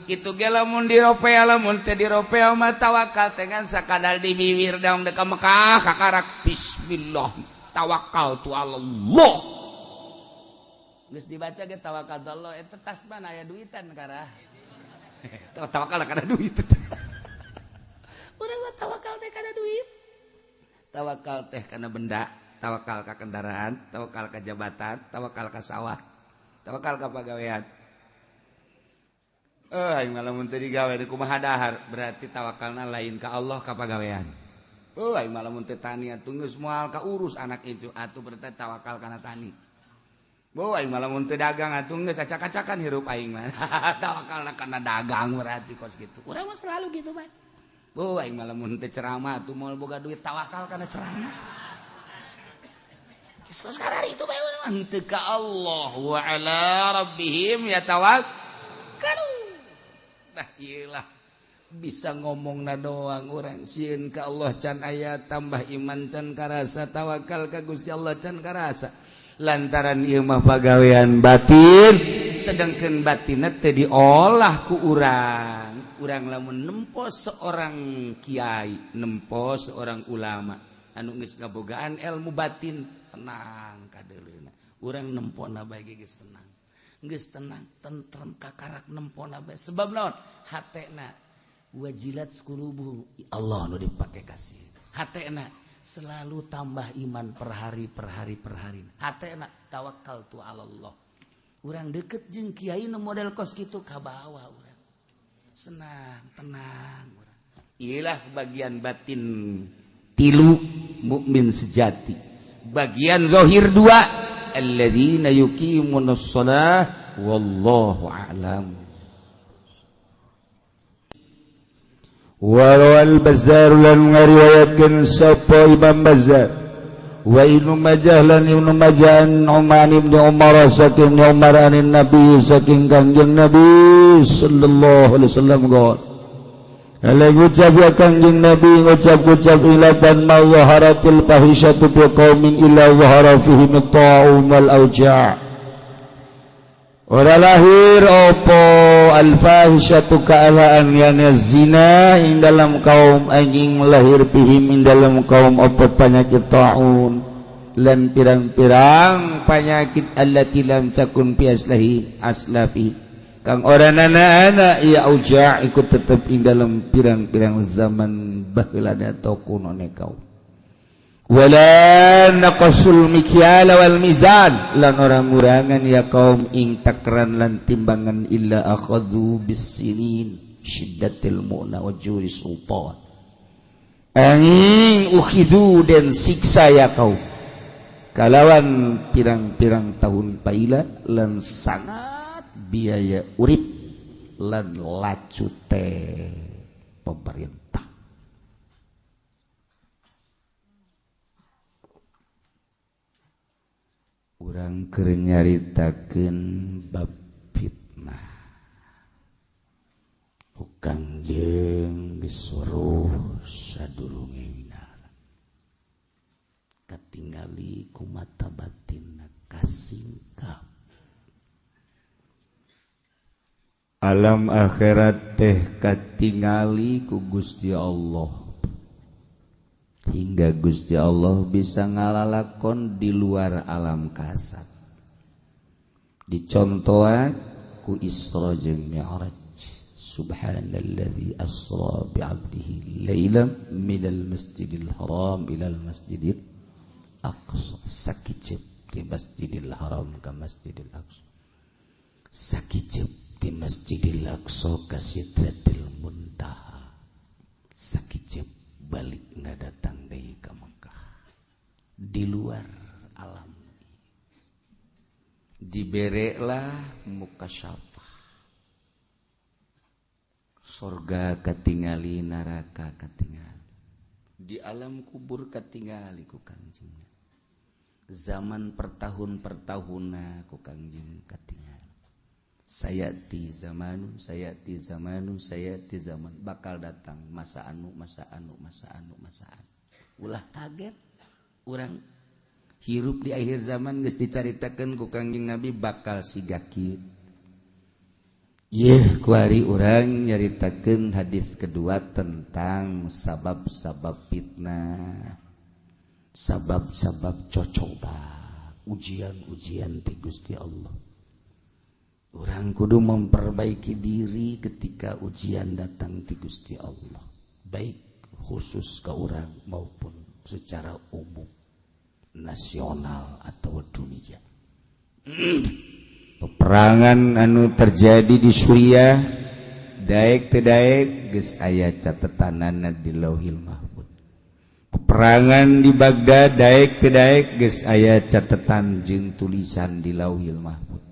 Kitu ge lamun di ropea, lamun teh di ropea mah tawakal teh ngan sakadar di bibir daun deka Mekah kakarak bismillah tawakkaltu ala Allah. Geus dibaca ge tawakkaltu Allah eta tas mana aya duitan karah. Tawakal kana duit. Urang mah tawakal teh kana duit. Tawakal teh karena benda, tawakal ke kendaraan, tawakal ke jabatan, tawakal ke sawah, tawakal ke pagawean. Aing malah mun teu digawe di kumaha dahar, berarti tawakalna lain ka Allah ka pagawean. Aing malah mun teu tani atuh geus moal ka urus anak itu, atuh berarti tawakal kana tani. Aing malah mun teu dagang atuh geus acak-acakan hirup aing mah. Tawakalna kana dagang berarti kos kitu. Urang mah selalu gitu, Pak. Aing malah mun teu ceramah atuh moal boga duit tawakal kana ceramah. Geus sekarang itu bae mah teu ka Allah wa ala rabbihim yatawakkalun. Nah iyalah bisa ngomongna doang urang sieun ka Allah can aya tambah iman can karasa tawakal ka Gusti Allah can karasa. Lantaran ieu mah pagawean batin sedengkeun batinna teu diolah ku urang. Urang lamun nempo seorang kiai, nempo seorang ulama anu geus ngabogaan ilmu batin, tenang kadeuleuna. Urang nempona bae geus senang. Geus tenang, tentrem kakarak nempona bae. Sebab naon? Hatena wajilat qulubuhum. Allah nu dipake kasih. Hatena selalu tambah iman per hari. Hatena tawakkaltu ala Allah. Urang deket jeung kiai nu model kos kitu kabawa urang. Senang, tenang. Inilah bagian batin 3 mukmin sejati. Bagian zahir 2 alladzina yuqimunas shalah wallahu a'lam. Warawal Bazzar lan ngariwayatkeun sapa Imam Bazzar wa Ibnu Majah lan Ibnu Majah Uman ibn Umar saking Umar anin Nabi saking Kanjeng Nabi sallallahu alaihi wasallam qol alai ucap ya Kanjeng Nabi ngucap-ucap ilapan ma zaharatil fahisyatu fi qaumin illa zahara fihim at-ta'un wal auja'. Ora lahir opo al-fahisyatu ka'alaan yana zina ing dalam kaum anjing lahir pihim ing dalam kaum opo penyakit ta'un lan pirang-pirang penyakit allati lam takun fi aslafi kang ora nana ya auja' ikut tetep ing dalam pirang-pirang zaman baheula atau kunone kaum. wala naqasul mikyala wal mizan lan orang-orangan ya kaum ing takran lan timbangan illa akhadhu bisinin syiddatil mu'na wa juri sultan angin ukhidu dan siksa ya kaum kalawan pirang-pirang tahun paila lan sangat biaya urip lan lacu teh pemerintah. Urang keur nyaritakeun bab fitnah. Kangjeng disuruh sadurungna katingali ku mata batinna kasingkap. Alam akhirat teh katingali ku Gusti Allah. Hingga Gusti Allah bisa ngalalakon di luar alam kasat. Dicontohan ku Isra jeung Mi'raj. Subhanalladzi asra bi'abdihi lailan minal masjidil haram ilal masjidil aqsa. Sakicep di masjidil haram ka masjidil aqsa. Sakicep di masjidil aqsa ka sidratil muntaha. Sakicep balik nggak datang dari ke Mekah di luar alam dibereklah mukasyafah surga katingali neraka katingali di alam kubur katingali ku Kangjeng zaman pertahun-pertahunna ku Kangjeng katingali sayati zaman bakal datang masa anu ulah kaget urang hirup di akhir zaman geus dicaritakeun ku Kangjeng Nabi bakal siga kieu ieu kuari urang nyaritakeun hadis kedua tentang sabab-sabab fitnah sabab-sabab cocoba ujian-ujian ti Gusti Allah. Orang kudu memperbaiki diri ketika ujian datang di Gusti Allah, baik khusus ke orang maupun secara umum, nasional atau dunia. Peperangan anu terjadi di Suriah, daek teu daek geus aya catetanana di Lauhil Mahfuz. Peperangan di Baghdad, daek teu daek geus aya catatan jeung tulisan di Lauhil Mahfuz.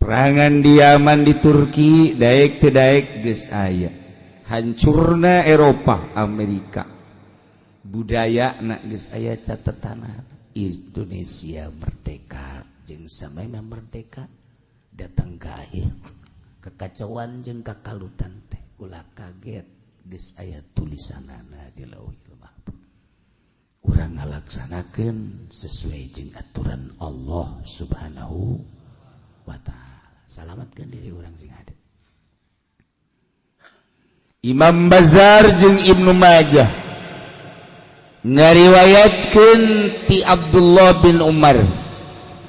Perangan di Yaman di Turki daek teu daek geus aya. Hancurna Eropa, Amerika. Budayana geus aya catetana. Indonesia merdeka jeung samemeh merdeka datang ka akhir. Kekacauan jeung kakalutan teh ulah kaget geus aya tulisanana di Lauhul Mahfuz. Urang ngalaksanakeun sesuai jeung aturan Allah Subhanahu wa ta'ala. Salamatkan diri orang sing ada. Imam Bazar jeung Ibnu Majah ngariwayatkeun ti Abdullah bin Umar.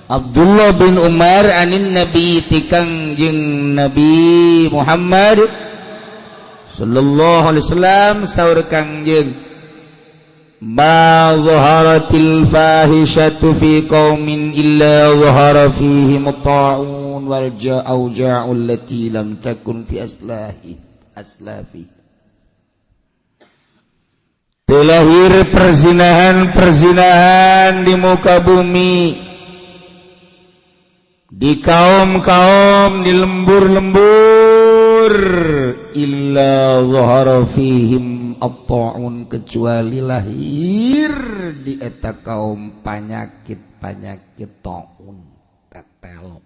Abdullah bin Umar anin Nabi ti Kangjeng Nabi Muhammad sallallahu alaihi wasallam saur Kangjeng ma zaharatil fahishatu fi qaumin illa zahara fihim at-ta'un wal ja'u allati lam takun fi aslafi. Terlahir perzinahan di muka bumi, di kaum-kaum, di lembur-lembur, illa zahara fihim at-ta'un, kecuali lahir di eta kaum penyakit ta'un tetelok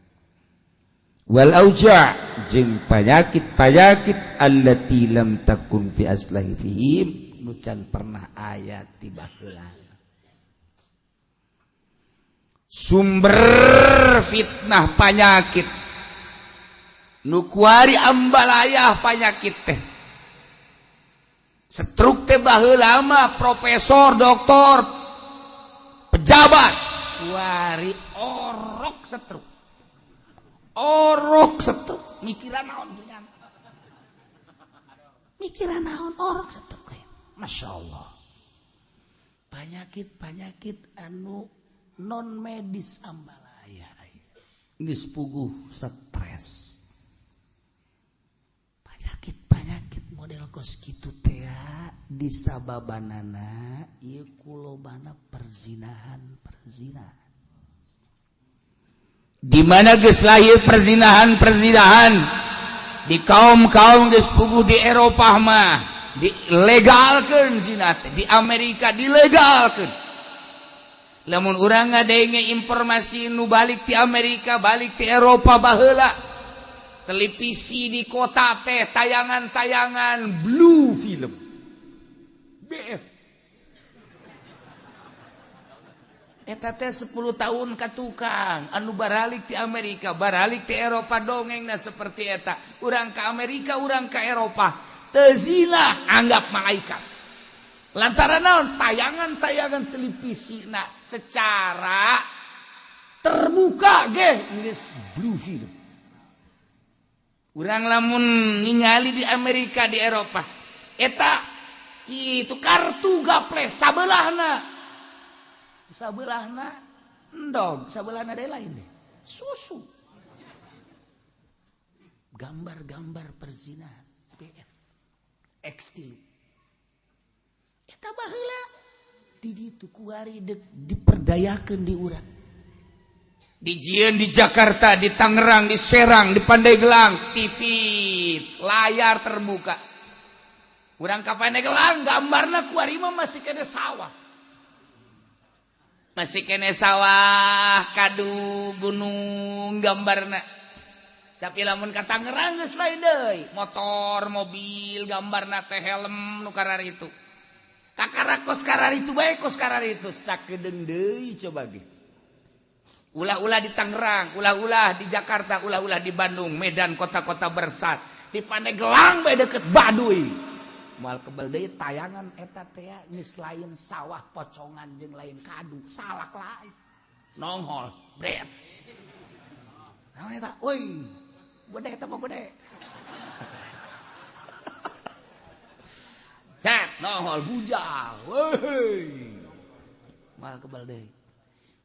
wal auja' jeung penyakit allati lam takun fi aslahi fihim nu can pernah aya ti baheulana. Sumber fitnah penyakit nu kuari ambalayah penyakit teh stroke teh baheula mah profesor, doktor, pejabat kuari orok stroke. Orok stroke mikiran naon dunya. Mikiran naon orok stroke. Masya Allah. Panyakit anu non medis ambalaya geus puguh stres. Penyakit model kos kitu teh disababanana ieu kulobana perzinahan. Di mana geus lahir perzinahan di kaum-kaum geus puguh di Eropa mah dilegalkeun zina teh, di Amerika dilegalkeun. Lamun urang ngadenge informasi nu balik ti Amerika, balik ti Eropa baheula, televisi di kota teh tayangan-tayangan blue film. BF. Eta teh 10 tahun ka tukang anu baralik ti Amerika, baralik ti Eropa dongengna seperti eta. Urang ka Amerika, urang ka Eropa, teu zina anggap malaikat. Lantaran naon? Tayangan-tayangan televisina secara terbuka ge geus blue film. Urang lamun ningali di Amerika, di Eropa, eta itu kartu gaple sabelahna endog, sabelahna deh lain deh susu, gambar-gambar perzinahan, BF, X3. Eta baheula di ditu kuari diperdayakeun di urang. Di Jieun, di Jakarta, di Tangerang, di Serang, di Pandeglang, TV, layar terbuka. Urang ka Pandeglang gambarna kuari mah masih kene sawah. Masih kene sawah, kadu, gunung gambarna. Tapi lamun ka Tangerang geus lain deui, motor, mobil, gambarna teh helm nu kararitu. Kakara kos kararitu bae kos kararitu sakedeung deui coba ge. Ulah-ulah di Tangerang, ulah-ulah di Jakarta, ulah-ulah di Bandung, Medan, kota-kota bersat. Di Pandeglang bae deket Baduy. Moal kebal deui tayangan eta teh geus lain sawah pocongan jeung lain kadu, salak lain. Nongol, bret. Naon eta? Euy, gede eta mah gede. Set, nongol bujal. Weuy. Moal kebal deui.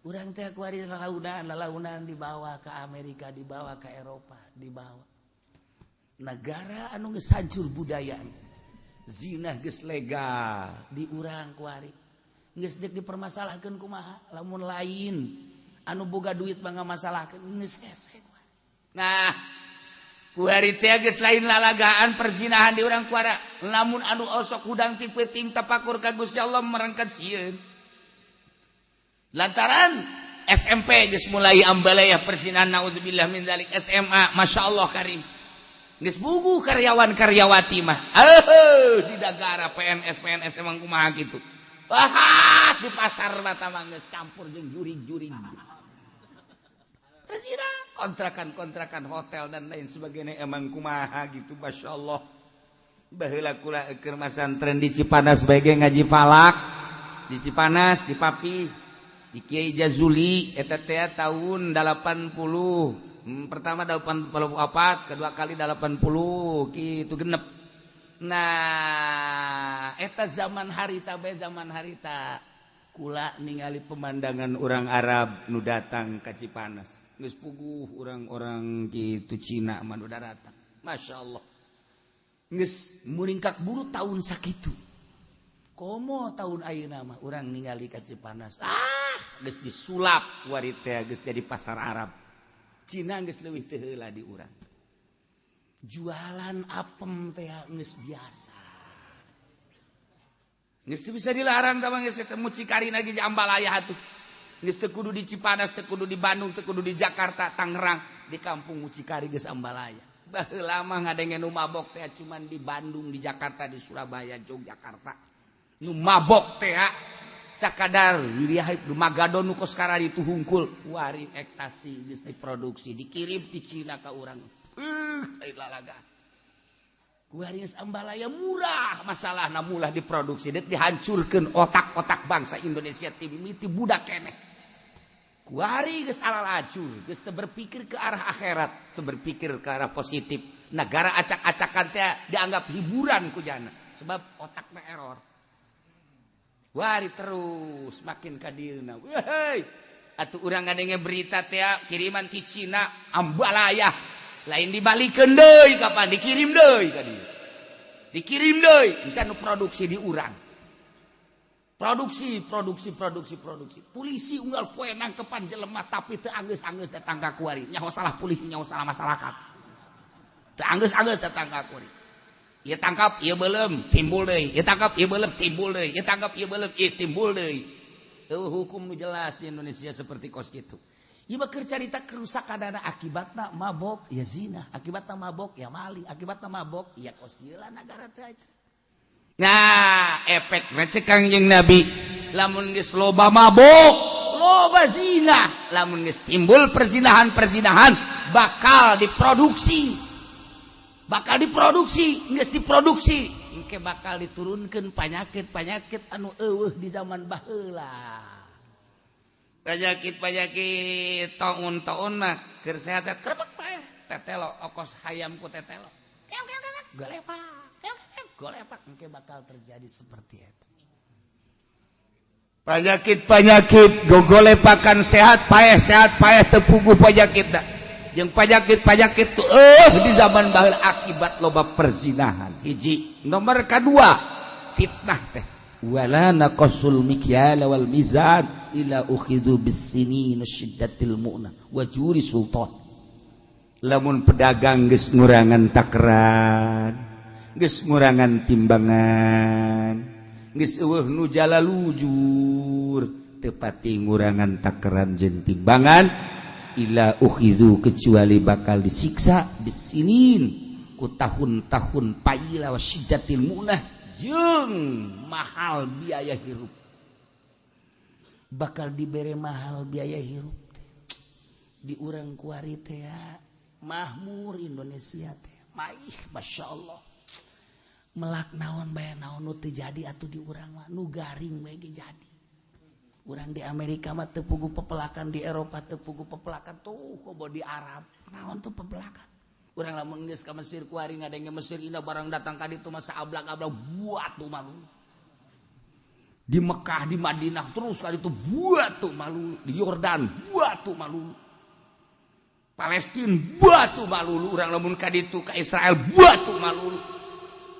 Urang teh kuari lalaunan dibawa ke Amerika, dibawa ke Eropa, dibawa. Negara anu geus hancur budayana. Zina geus legal di urang kuari. Geus dek dipermasalahkeun kumaha? Lamun lain anu boga duit mah ngamasalahkeun geus hese. Nah, kuari teh geus lain lalagaan perzinahan di urang kuara. Lamun anu osok hudang ti peuting tapakur ka Gusti Allah merangkat sieun. Lantaran SMP geus mulai ambalaya perzinahan, naudzubillah min dzalik. SMA masyaallah karim geus bugu karyawan-karyawati mah di negara PNS emang kumaha gitu. Wah, di pasar mata mah geus campur jeung jurig-jurig. Perzinahan, kontrakan hotel dan lain sebagainya emang kumaha gitu, masyaallah. Baheula kula keur masantren di Cipanas bae ge ngaji falak di Cipanas di Papi. Di Kiai Jazuli eta teh tahun 80. Pertama 84, kedua kali 80 kitu genep. Nah, eta zaman harita kula ningali pemandangan orang Arab nu datang ka Cipanas. Geus puguh orang-orang kitu Cina mah nu datang. Masyaallah. Geus muringkak buru tahun sakitu. Komo tahun ayeuna mah urang ningali ka Cipanas. Geus disulap kuari teh geus jadi pasar Arab. Cina geus leuwih teu heula di urang. Jualan apem teh geus biasa. Geus teu bisa dilarang tah mah geus teh mucikari lagi di Ambalaya atuh. Geus teu kudu di Cipanas, teu kudu di Bandung, teu kudu di Jakarta, Tangerang, di kampung mucikari geus Ambalaya. Baheula mah ngadenge nu mabok teh cuman di Bandung, di Jakarta, di Surabaya, Yogyakarta. Nu mabok teh sakadar wiriah Magadon nu kos karari itu hungkul wari ekstasi geus diproduksi dikirim di Cina ka urang. Lalaga. Kuari geus Ambalaya murah, masalahna mulah diproduksi dek dihancurkeun otak-otak bangsa Indonesia ti mimiti budak keneh. Kuari geus alalajur, geus teu berpikir ke arah akhirat, teu berpikir ke arah positif. Negara acak-acakan teh dianggap hiburan ku jana sebab otakna error. Wari terus makin kadilna. Weh, atuh urang ngadenge berita teh kiriman ti Cina ambalaya. Lain dibalikeun deui kapan dikirim deui ka dieu. Dikirim deui encan produksi di urang. Produksi. Polisi unggal poe nangkepan jelema tapi teu anggeus-anggeus datang ka kuari. Nyaho salah polisi, nyaho salah masyarakat. Teu anggeus-anggeus datang ka kuari. Ieu tangkap, ieu beuleum, timbul deui. Ieu tangkap, ieu beuleum, timbul deui. Ieu tangkap, ieu beuleum, timbul deui. Teu hukum nu jelas di Indonesia seperti kos kitu. Ieu mah keur carita kerusakanana akibatna mabok ya zina, akibatna mabok ya maling, akibatna mabok ya kos gila nagara teh aja. Nah, efekna cek Kangjeng Nabi, lamun geus loba mabok, loba zina, lamun geus timbul perzinahan bakal diproduksi, geus diproduksi, engke bakal diturunkeun penyakit anu eueuh di zaman baheula. Penyakit taun mah keur sehat-sehat krebek paeh, tetelo okos hayam ku tetelo. Golepak engke bakal terjadi seperti itu. Penyakit gogolepakan sehat paeh teu puguh penyakitna. Jeung penyakit tuh di zaman baheula akibat loba perzinahan. Hiji, nomor kedua fitnah teh. Wala naqasul mikyal wal mizan ila ukhidhu bis-sinin syiddatil mu'nah wa juri sultan. Lamun pedagang geus ngurangan takran, geus ngurangan timbangan, geus eueuh nu jala lujur, teu pati ngurangan takran jeung timbangan, ila ukhidhu kecuali bakal disiksa bis-sinin ku tahun-tahun paila wa syiddatil mu'nah jeung mahal biaya hirup. Bakal dibere mahal biaya hirup di urang kuari teh makmur Indonesia teh maih masyaallah melak naon bae naon nu teu jadi atuh di urang mah nu garing bae ge jadi. Urang di Amerika mah teu puguh pepelakan, di Eropa teu puguh pepelakan, tuh kobo di Arab naon tuh pepelakan. Urang lamun geus ka Mesir kuari ngadenge Mesir indah barang datang ka ditu mah saablak-ablak buat tuh malu. Di Mekah, di Madinah terus kali itu buat tuh malu, di Yordan buat tuh malu, Palestina buat tuh malu, urang lamun ka ditu ka Israel buat tuh malu.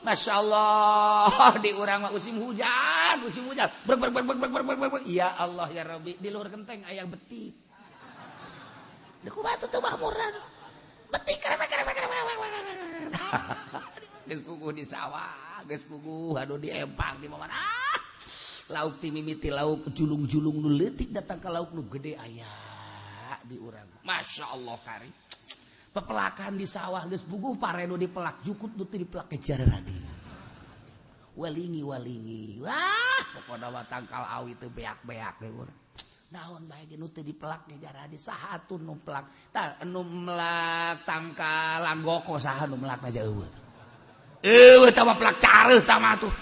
Masya Allah di urang mah musim hujan, ber. Ya Allah ya Rabbi di luar genteng aya betik. Deku batu teu makmuran. Betik krepek. Geus puguh di sawah, geus puguh anu di empang di mana. Lauk ti mimiti lauk julung-julung nu leutik datang ka lauk nu gede aya di urang. Masya Allah kari. Pepelakan di sawah geus puguh pareno dipelak jukut nu teu dipelak kejar radi. Walingi. Wah, pokona mah tangkal awi teu beak-beak we urang. Naon bae ge nu teu dipelak kejar radi saha atuh nu pelak. Tah nu melak tangkal langgoko saha nu melakna ja eueuh. Eueuh tah mah pelak careuh tah mah atuh.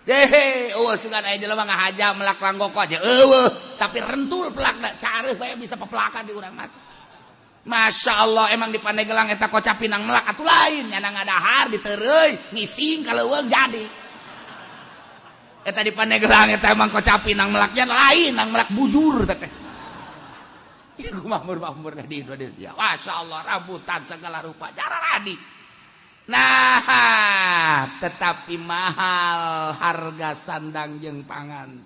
Eueuh sugan aya jelema ngahaja melak langgoko aja eueuh, tapi rentul pelakna careuh bae bisa pepelakan di urang mah. Masya Allah emang di Pandeglang eta kocapinang melak atuh lain nyana ngadahar diteureuy ngising kaleuweung jadi. Eta di Pandeglang eta emang kocapinang melaknya lain nang melak bujur teh. Ieu makmur-makmurna di Indonesia. Masya Allah rambutan segala rupa cara radi. Nah, tetapi mahal harga sandang jeung pangan.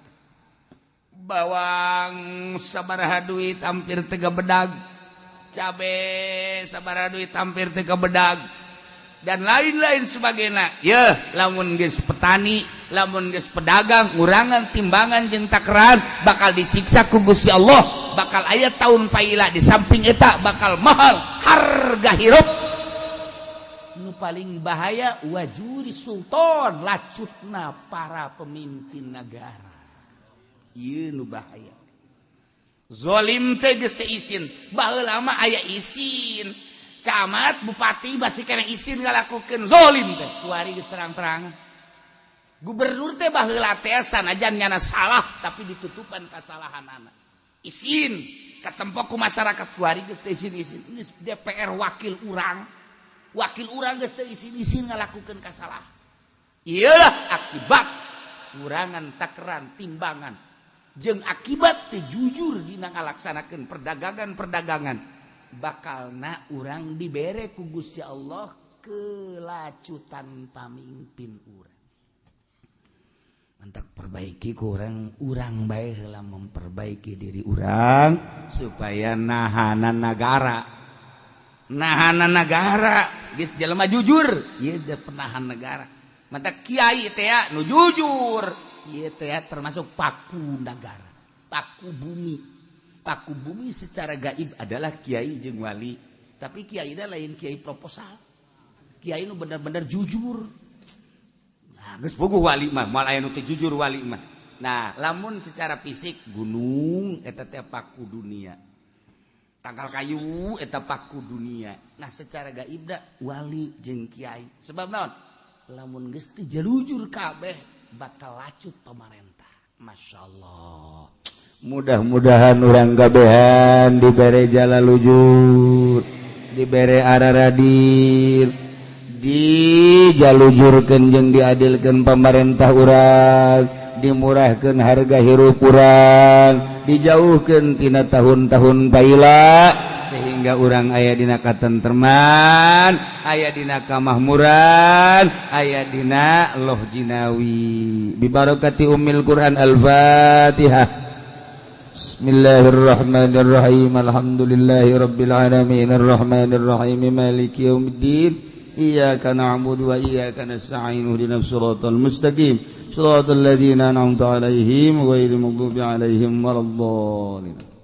Bawang sabaraha duit hampir 3 bedag. Cabe sabaraha duit hampir 3 bedag. Dan lain-lain sebagainya. Ya, lamun geus petani, lamun geus pedagang, ngurangan timbangan jeung takran bakal disiksa ku Gusti Allah, bakal aya taun paila di samping eta bakal mahal harga hirup. Nu paling bahaya wajuri sultan lacutna para pemimpin negara. Ieu nu bahaya. Zalim teh geus teh isin, baheula mah aya isin. Camat, bupati masih kena isin ngalakukeun zalim teh. Kuari geus terang-terangan. Gubernur teh baheula teh sanajan nyana salah tapi ditutupan kasalahanana. Isin katempo ku masyarakat kuari geus teh isin-isin. Geus DPR wakil urang geus teu isin-isin ngalakukeun kasalahan. Iyalah akibat kurangan takeran timbangan jeung akibat teh jujur dina ngalaksanakeun perdagangan bakalna urang dibere ku Gusti Allah kelacutan pamimpin urang. Mantak perbaiki ku urang bae heula memperbaiki diri urang supaya nahanan negara geus jelema jujur ieu teh penahan negara. Mantak kiai teh nu jujur ieu teh termasuk paku negara, paku bumi secara gaib adalah kiai jeung wali. Tapi kiai dah lain kiai proposal. Kiai nu benar-benar jujur. Nah, geus bogoh wali mah, moal aya nu teu jujur wali mah. Nah, lamun secara fisik gunung eta teh paku dunia. Tangkal kayu eta paku dunia. Nah, secara gaib da wali jeung kiai. Sebab naon? Lamun geus teu jujur kabeh bakal lacut pemerintah. Masya Allah. Mudah-mudahan orang gabehan dibere jala lujur, dibere araradir, dijalujurkeun jeung diadilkeun pemerintah urang, dimurahkeun harga hirup urang, dijauhkeun tina tahun-tahun baila sehingga urang aya dina katentreman, aya dina kamahmuran, aya dina loh jinawi. Bi barakati ummil Quran Al-Fatihah. Bismillahirrahmanirrahim. Alhamdulillahi rabbil alamin arrahmanir rahim maliki yaumiddin. Iyyaka na'budu wa iyyaka nasta'in ihdinas siratal mustaqim siratal ladzina an'amta 'alaihim ghairil maghdubi 'alaihim waladdallin.